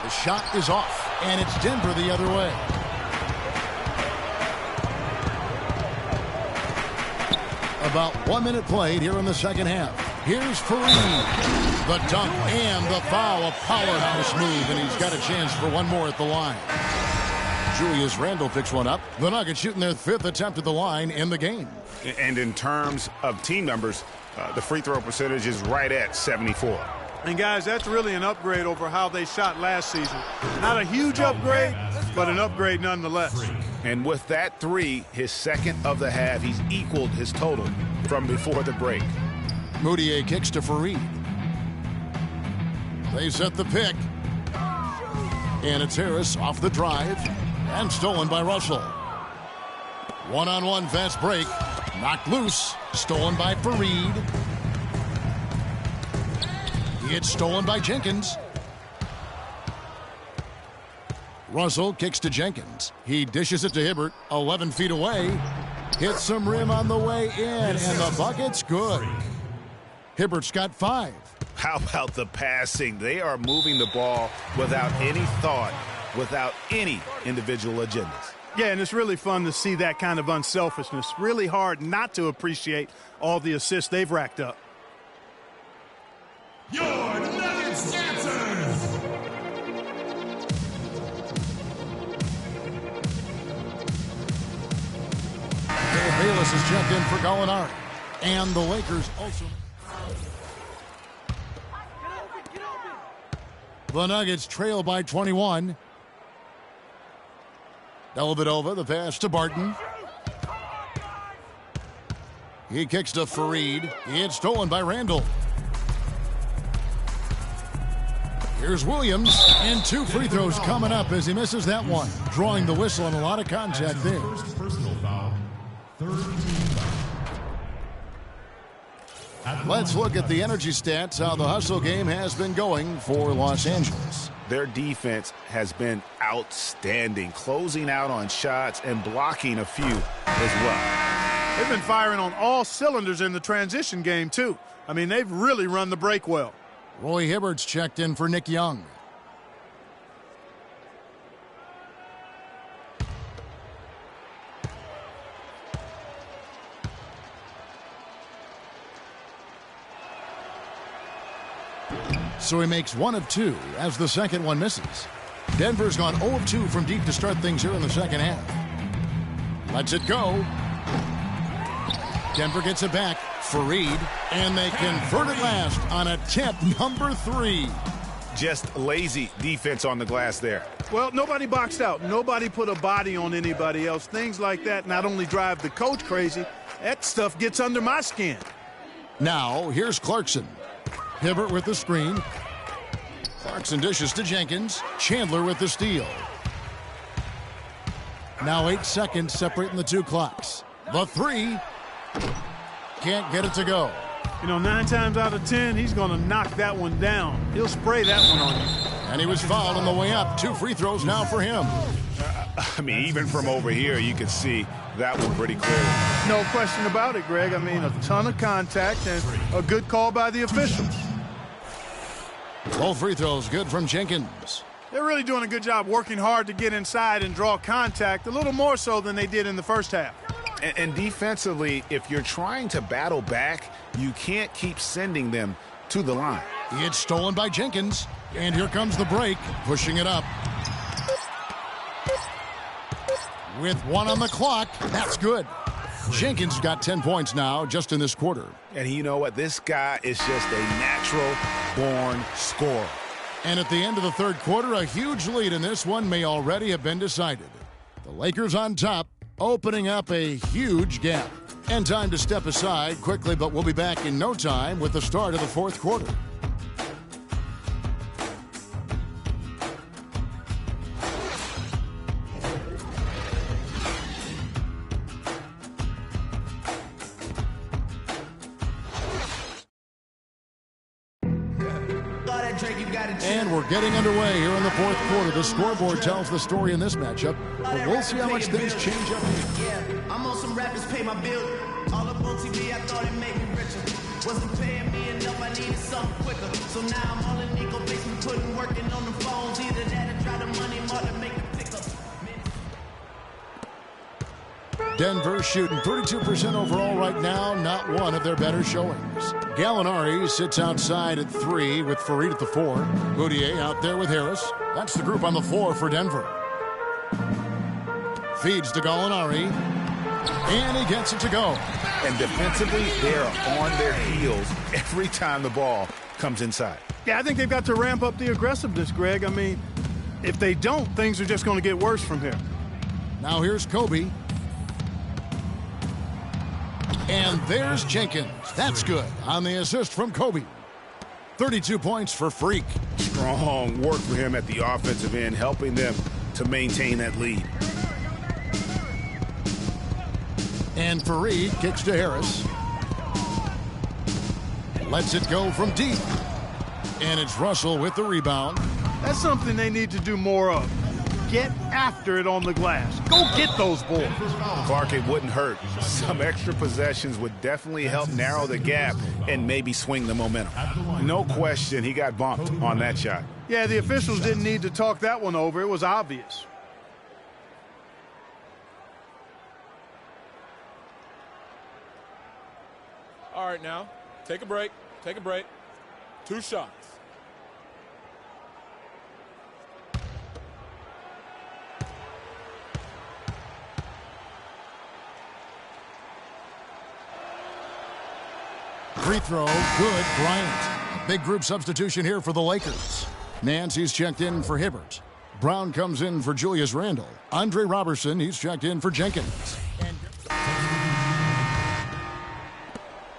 The shot is off, and it's Denver the other way. About 1 minute played here in the second half. Here's Fareed. The dunk and the foul. A powerhouse move, and he's got a chance for one more at the line. Julius Randle picks one up. The Nuggets shooting their 5th attempt at the line in the game. And in terms of team numbers, the free throw percentage is right at 74. And guys, that's really an upgrade over how they shot last season. Not a huge upgrade, but an upgrade nonetheless. And with that 3, his second of the half, he's equaled his total from before the break. Moutier kicks to Fareed. They set the pick. And it's Harris off the drive. And stolen by Russell. One-on-one fast break. Knocked loose. Stolen by Fareed. It's stolen by Jenkins. Russell kicks to Jenkins. He dishes it to Hibbert. 11 feet away. Hits some rim on the way in. And the bucket's good. Hibbert's got 5. How about the passing? They are moving the ball without any thought, without any individual agendas. Yeah, and it's really fun to see that kind of unselfishness. Really hard not to appreciate all the assists they've racked up. Your Nuggets dancers! Bill Bayless has checked in for Gallinari. And the Lakers also. The Nuggets trail by 21. Dellavedova, the pass to Barton. He kicks to Fareed. It's stolen by Randle. Here's Williams, and 2 free throws coming up as he misses that one. Drawing the whistle and a lot of contact there. First personal foul. Third team foul. Let's look at the energy stats, how the hustle game has been going for Los Angeles. Their defense has been outstanding, closing out on shots and blocking a few as well. They've been firing on all cylinders in the transition game, too. I mean, they've really run the break well. Roy Hibbert's checked in for Nick Young. So he makes 1 of 2 as the second one misses. Denver's gone 0 of 2 from deep to start things here in the second half. Lets it go. Denver gets it back. Fareed, and they convert it last on attempt number 3. Just lazy defense on the glass there. Well, nobody boxed out. Nobody put a body on anybody else. Things like that not only drive the coach crazy, that stuff gets under my skin. Now, here's Clarkson. Hibbert with the screen. Clarkson dishes to Jenkins. Chandler with the steal. Now 8 seconds separating the 2 clocks. The 3. Can't get it to go. You know, 9 times out of 10, he's going to knock that one down. He'll spray that one on you. And he was fouled on the way up. 2 free throws now for him. I mean, even from over here, you can see that one pretty clearly. No question about it, Greg. I mean, a ton of contact and a good call by the officials. Both free throws good from Jenkins. They're really doing a good job working hard to get inside and draw contact, a little more so than they did in the first half. And defensively, if you're trying to battle back, you can't keep sending them to the line. It's stolen by Jenkins. And here comes the break, pushing it up. With 1 on the clock, that's good. Jenkins got 10 points now just in this quarter. And you know what? This guy is just a natural-born scorer. And at the end of the third quarter, a huge lead in this one may already have been decided. The Lakers on top, opening up a huge gap. And time to step aside quickly, but we'll be back in no time with the start of the fourth quarter. And we're getting underway here in the fourth quarter. The scoreboard tells the story in this matchup, but we'll see how much things change up here. Yeah, I'm on some rappers pay my bill. All up on TV, I thought it made me richer. Wasn't paying me enough, I needed something quicker. So now I'm all in Nico basement, putting working on the phones. Either that or try the money more to make the pickups. Denver shooting 32% overall right now, not one of their better showings. Gallinari sits outside at 3 with Farid at the 4. Boudier out there with Harris. That's the group on the floor for Denver. Feeds to Gallinari, and he gets it to go. And defensively, they're on their heels every time the ball comes inside. Yeah, I think they've got to ramp up the aggressiveness, Greg. I mean, if they don't, things are just going to get worse from here. Now here's Kobe. And there's Jenkins. That's good on the assist from Kobe. 32 points for Freak. Strong work for him at the offensive end, helping them to maintain that lead. And Farid kicks to Harris. Lets it go from deep. And it's Russell with the rebound. That's something they need to do more of. Get after it on the glass. Go get those balls. Clark, it wouldn't hurt. Some extra possessions would definitely help narrow the gap and maybe swing the momentum. No question, he got bumped on that shot. Yeah, the officials didn't need to talk that one over. It was obvious. All right, now, take a break. Take a break. 2 shots. Free throw, good, Bryant. Big group substitution here for the Lakers. Nancy's checked in for Hibbert. Brown comes in for Julius Randle. Andre Robertson, he's checked in for Jenkins.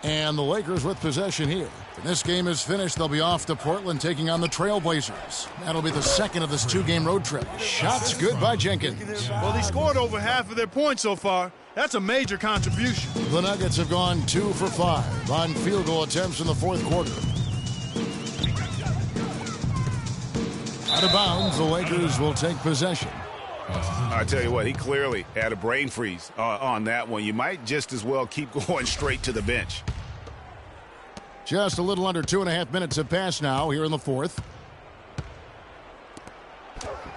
And the Lakers with possession here. When this game is finished, they'll be off to Portland taking on the Trailblazers. That'll be the second of this 2-game road trip. Shots good by Jenkins. Well, he scored over half of their points so far. That's a major contribution. The Nuggets have gone 2 for 5 on field goal attempts in the fourth quarter. Out of bounds, the Lakers will take possession. I tell you what, he clearly had a brain freeze on that one. You might just as well keep going straight to the bench. Just a little under 2.5 minutes have passed now here in the fourth.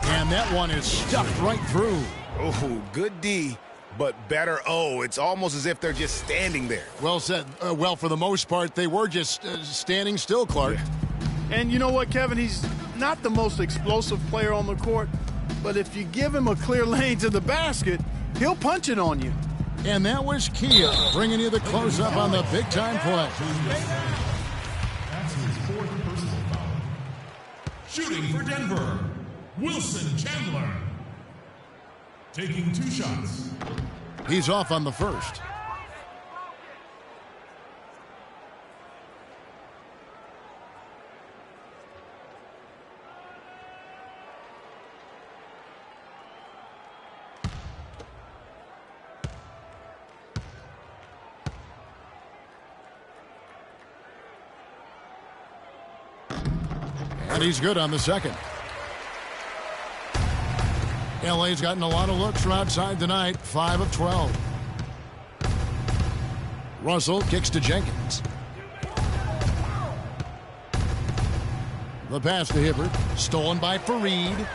And that one is stuffed right through. Oh, good D, but better O. It's almost as if they're just standing there. Well said. Well, for the most part, they were just standing still, Clark. Yeah. And you know what, Kevin? He's not the most explosive player on the court, but if you give him a clear lane to the basket, he'll punch it on you. And that was Kia bringing you the close-up on the big-time play. That's his 4th personal foul. Shooting for Denver, Wilson Chandler. Taking 2 shots. He's off on the first. And he's good on the second. LA's gotten a lot of looks from outside tonight. 5 of 12. Russell kicks to Jenkins. The pass to Hibbert. Stolen by Farid.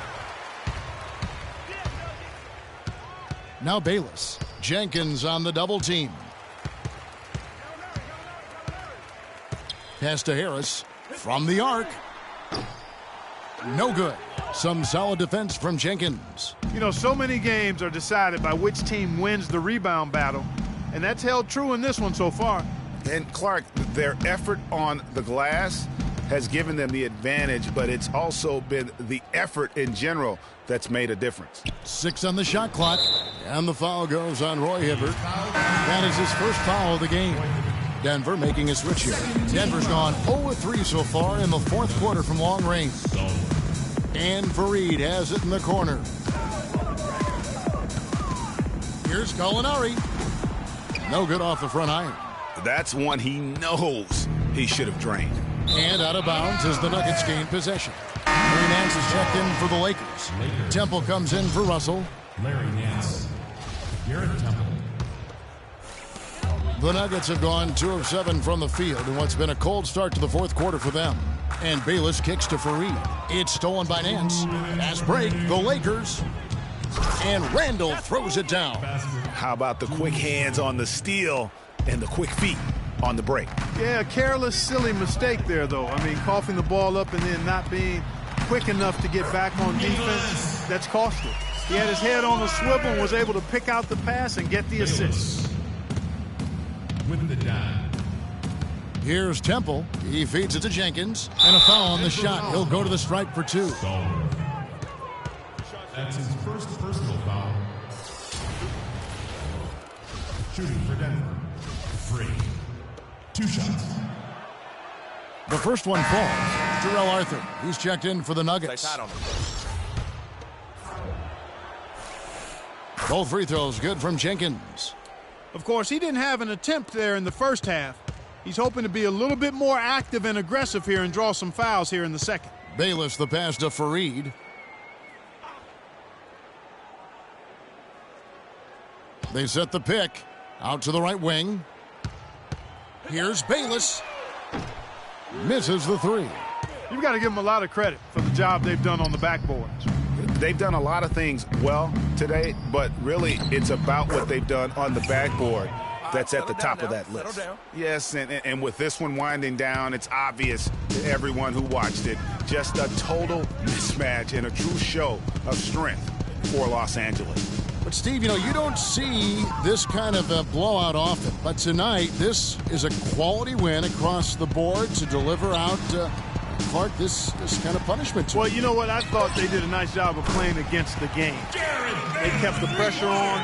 Now Bayless. Jenkins on the double team. Pass to Harris. From the arc. No good. Some solid defense from Jenkins. You know, so many games are decided by which team wins the rebound battle. and that's held true in this one so far. And Clark, their effort on the glass has given them the advantage, but it's also been the effort in general that's made a difference. 6 on the shot clock, and the foul goes on Roy Hibbert. That is his first foul of the game. Denver making a switch here. Denver's gone 0-3 so far in the fourth quarter from long range. And Fareed has it in the corner. Here's Gallinari. No good off the front iron. That's one he knows he should have drained. And out of bounds as the Nuggets gain possession. Larry Nance is checked in for the Lakers. Temple comes in for Russell. Larry Nance. Garrett Temple. The Nuggets have gone 2 of 7 from the field in what's been a cold start to the fourth quarter for them. And Bayless kicks to Fareed. It's stolen by Nance. Fast break, the Lakers. And Randall throws it down. How about the quick hands on the steal and the quick feet on the break? Yeah, a careless, silly mistake there, though. I mean, coughing the ball up and then not being quick enough to get back on defense, that's costly. He had his head on the swivel and was able to pick out the pass and get the assist. With the dime. Here's Temple. He feeds it to Jenkins. And a foul on the shot. He'll go to the stripe for 2. That's his first personal foul. Shooting for Denver. Free. 2 shots. The first one falls. Terrell Arthur. He's checked in for the Nuggets. Both free throws good from Jenkins. Of course, he didn't have an attempt there in the first half. He's hoping to be a little bit more active and aggressive here and draw some fouls here in the second. Bayless the pass to Fareed. They set the pick. Out to the right wing. Here's Bayless. Misses the 3. You've got to give them a lot of credit for the job they've done on the backboards. They've done a lot of things well today, but really it's about what they've done on the backboard that's at the top of that list. Yes, and with this one winding down, it's obvious to everyone who watched it. Just a total mismatch and a true show of strength for Los Angeles. But, Steve, you don't see this kind of a blowout often. But tonight, this is a quality win across the board to deliver out, Clark, this kind of punishment. Well, you know what? I thought they did a nice job of playing against the game. They kept the pressure on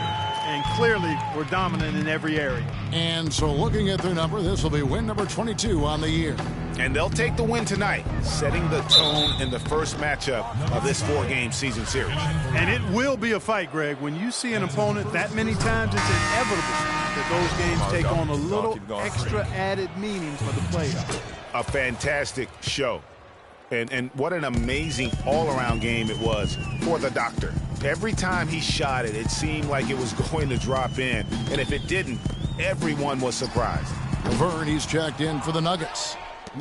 and clearly were dominant in every area. And so looking at their number, this will be win number 22 on the year. And they'll take the win tonight, setting the tone in the first matchup of this 4-game season series. And it will be a fight, Greg. When you see an opponent that many times, it's inevitable that those games take on a little extra added meaning for the playoffs. A fantastic show. And what an amazing all-around game it was for the doctor. Every time he shot it, it seemed like it was going to drop in. And if it didn't, everyone was surprised. Vern, he's checked in for the Nuggets.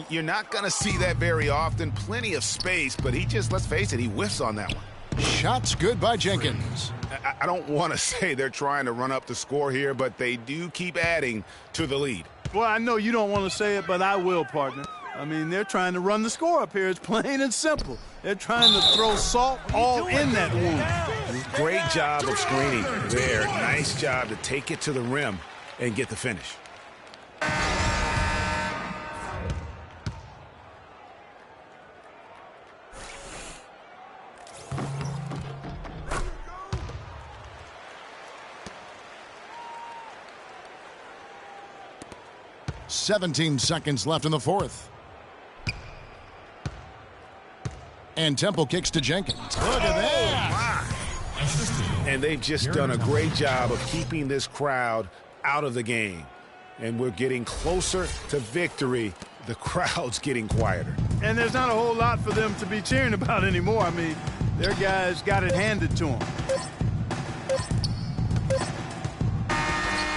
You're not going to see that very often. Plenty of space, but he just, let's face it, he whiffs on that one. Shots good by Jenkins. I don't want to say they're trying to run up the score here, but they do keep adding to the lead. Well, I know you don't want to say it, but I will, partner. I mean, they're trying to run the score up here. It's plain and simple. They're trying to throw salt all in that wound. Great job of screening there. Nice job to take it to the rim and get the finish. "17 seconds left in the fourth. And Temple kicks to Jenkins. Look at that. And they've just done a great job of keeping this crowd out of the game. And we're getting closer to victory. The crowd's getting quieter. And there's not a whole lot for them to be cheering about anymore. I mean, their guys got it handed to them.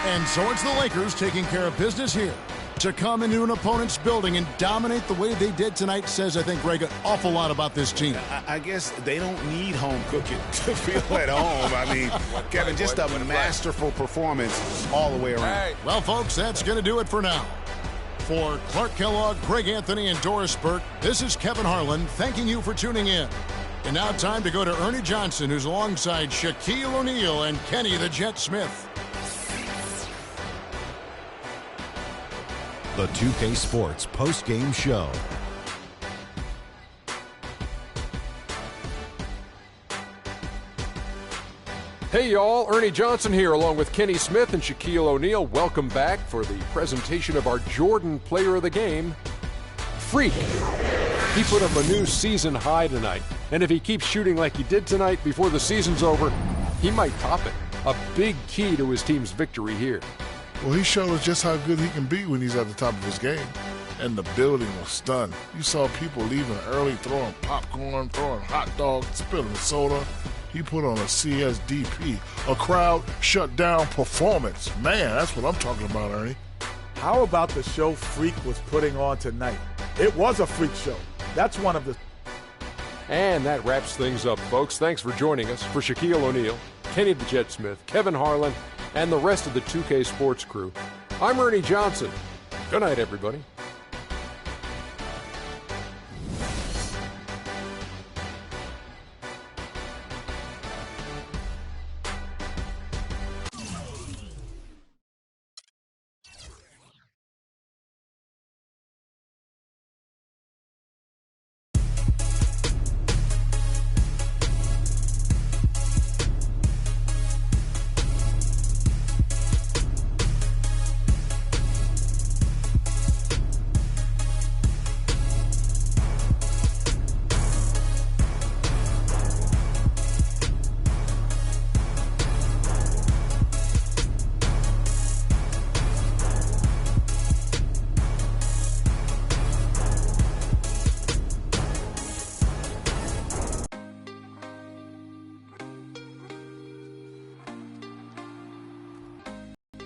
And so it's the Lakers taking care of business here. To come into an opponent's building and dominate the way they did tonight says, I think, Greg, an awful lot about this team. I guess they don't need home cooking to feel at home. I mean, Kevin, just a masterful performance all the way around. Well, folks, that's going to do it for now. For Clark Kellogg, Greg Anthony, and Doris Burke, this is Kevin Harlan thanking you for tuning in. And now time to go to Ernie Johnson, who's alongside Shaquille O'Neal and Kenny the Jet Smith. The 2K Sports post-game show. Hey y'all, Ernie Johnson here along with Kenny Smith and Shaquille O'Neal. Welcome back for the presentation of our Jordan Player of the Game, Freak. He put up a new season high tonight, and if he keeps shooting like he did tonight before the season's over, he might top it. A big key to his team's victory here. Well, he showed us just how good he can be when he's at the top of his game. And the building was stunned. You saw people leaving early, throwing popcorn, throwing hot dogs, spilling soda. He put on a CSDP, a crowd shut down performance. Man, that's what I'm talking about, Ernie. How about the show Freak was putting on tonight? It was a freak show. That's one of the... And that wraps things up, folks. Thanks for joining us. For Shaquille O'Neal, Kenny the Jet Smith, Kevin Harlan, and the rest of the 2K Sports crew, I'm Ernie Johnson. Good night, everybody.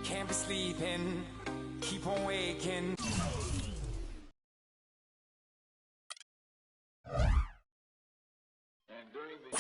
Can't be sleeping, keep on waking. And during the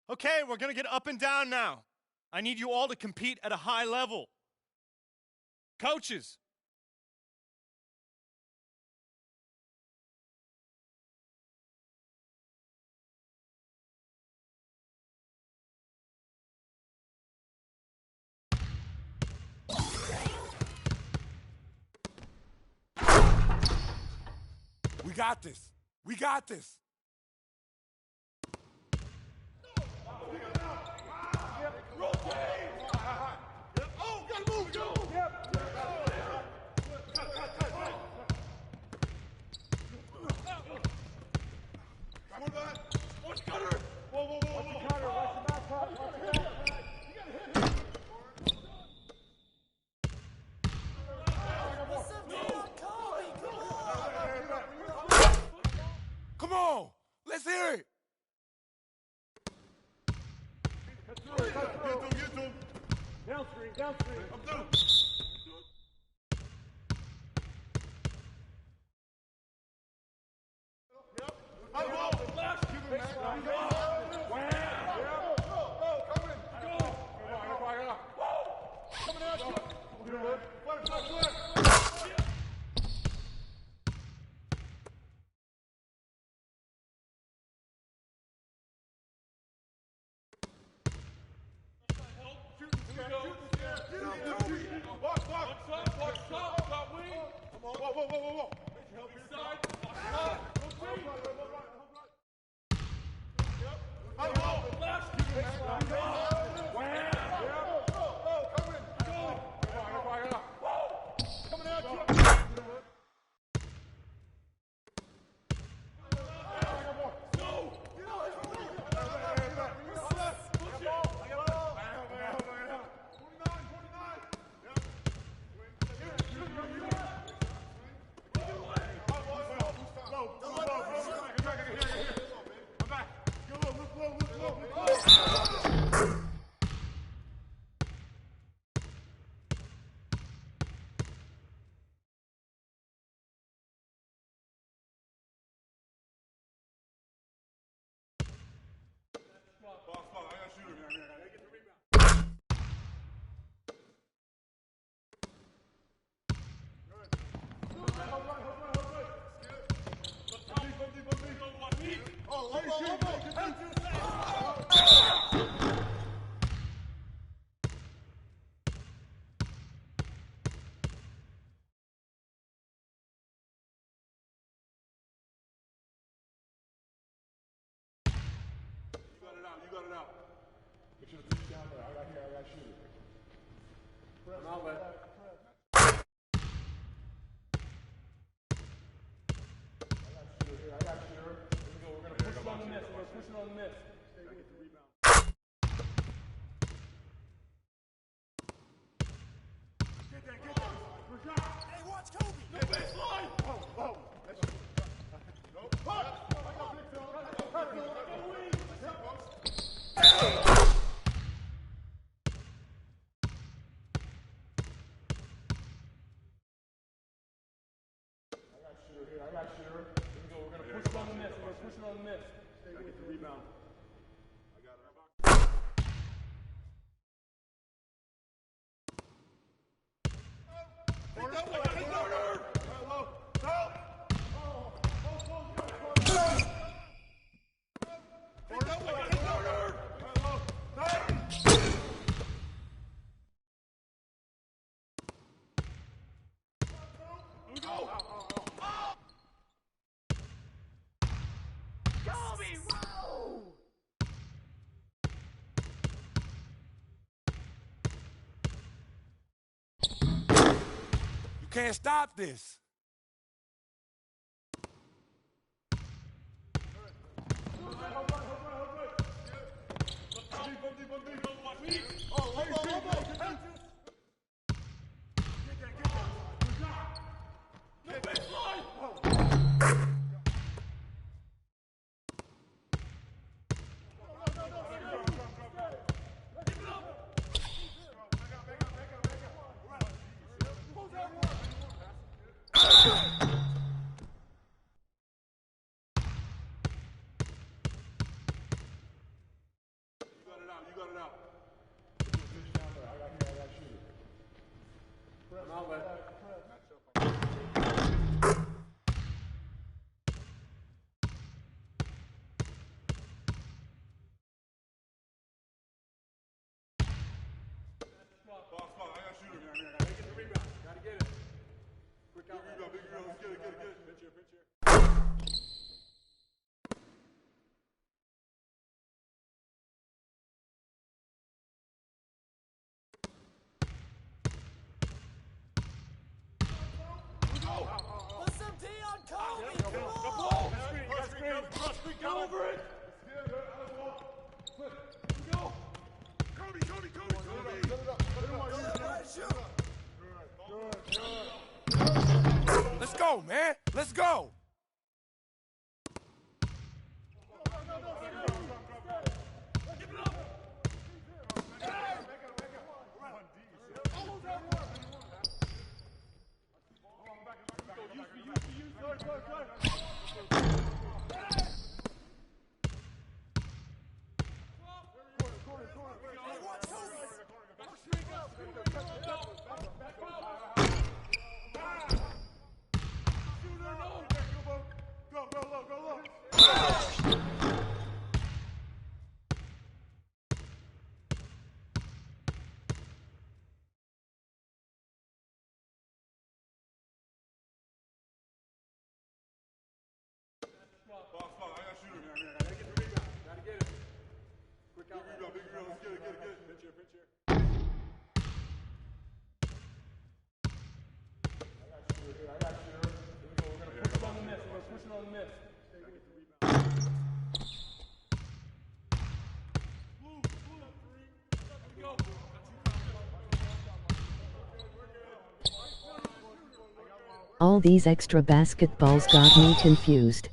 Okay, we're going to get up and down now. I need you all to compete at a high level. Coaches. We got this. We got this. Come on, let's hear it. Downstream, downstream. I'm through. Shoot, You got it out. Make sure the team's down there. I got shoot it. Press. An outlet. I got shooter. Here we go. We're going to push it on the miss. We're pushing on the miss. I get the rebound. Get that. Hey, watch Kobe. No baseline. Oh. That's it. No. Push. I got big film. I got shooter. Here we go. We're going to push it on the miss. We're pushing on the miss. I get the rebound. I got it. Can't stop this. You got it out. I got shooter. Press. An outlet. Box. I got shooter. I gotta get the rebound. Gotta get it. Quick out. Big rebound. Let's get it. Pinch here. Put some D on Kobe. Come on. Screen. Go over it. Go. Cody. Let's go, man. Let's go. All these extra basketballs got me confused.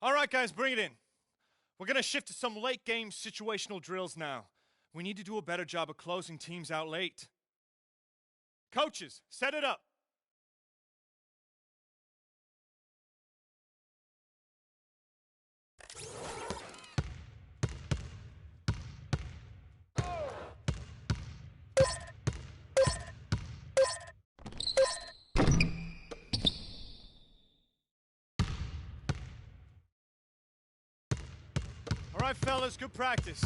All right, guys, bring it in. We're going to shift to some late game situational drills now. We need to do a better job of closing teams out late. Coaches, set it up. All right, fellas, good practice.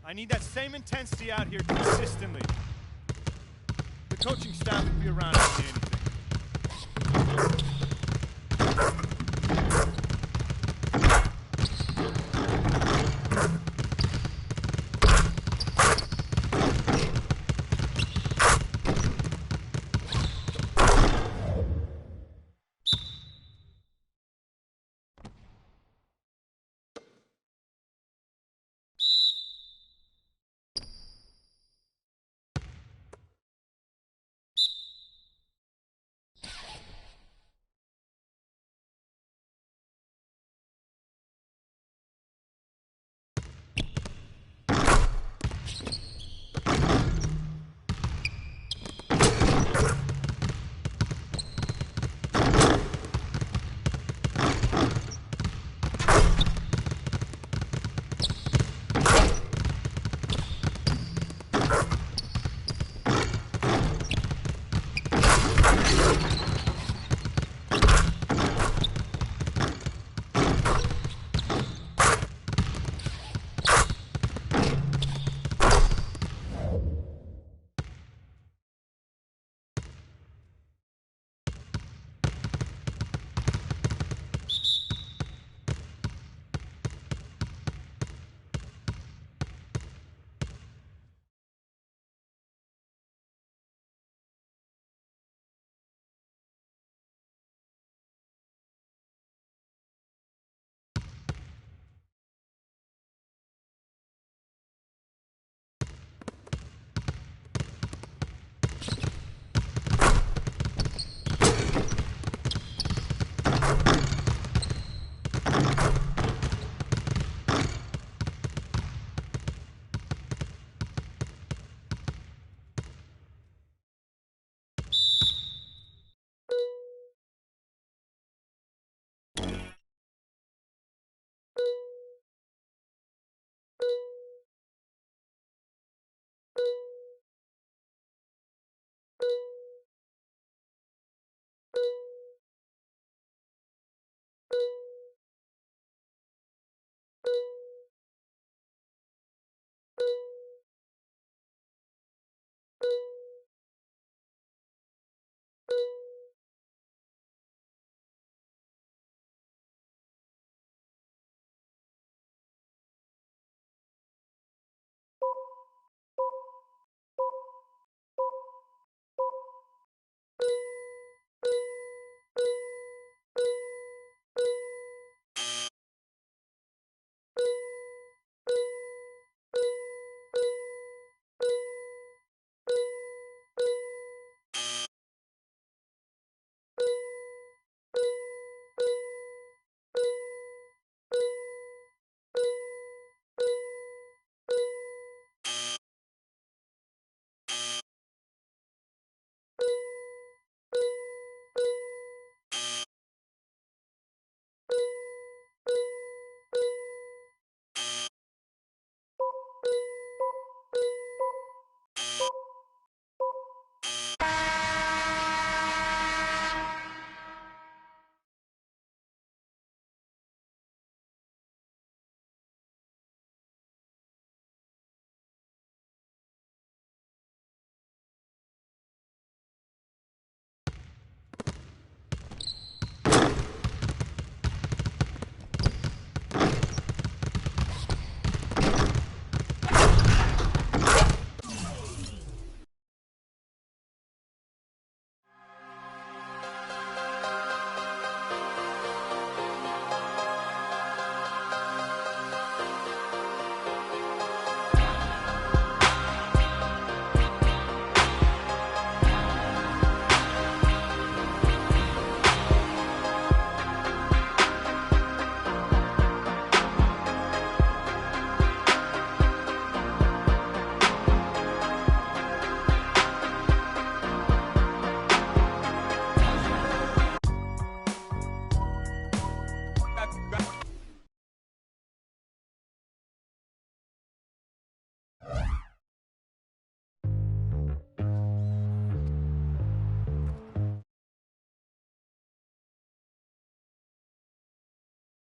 I need that same intensity out here consistently. The coaching staff will be around if you need anything.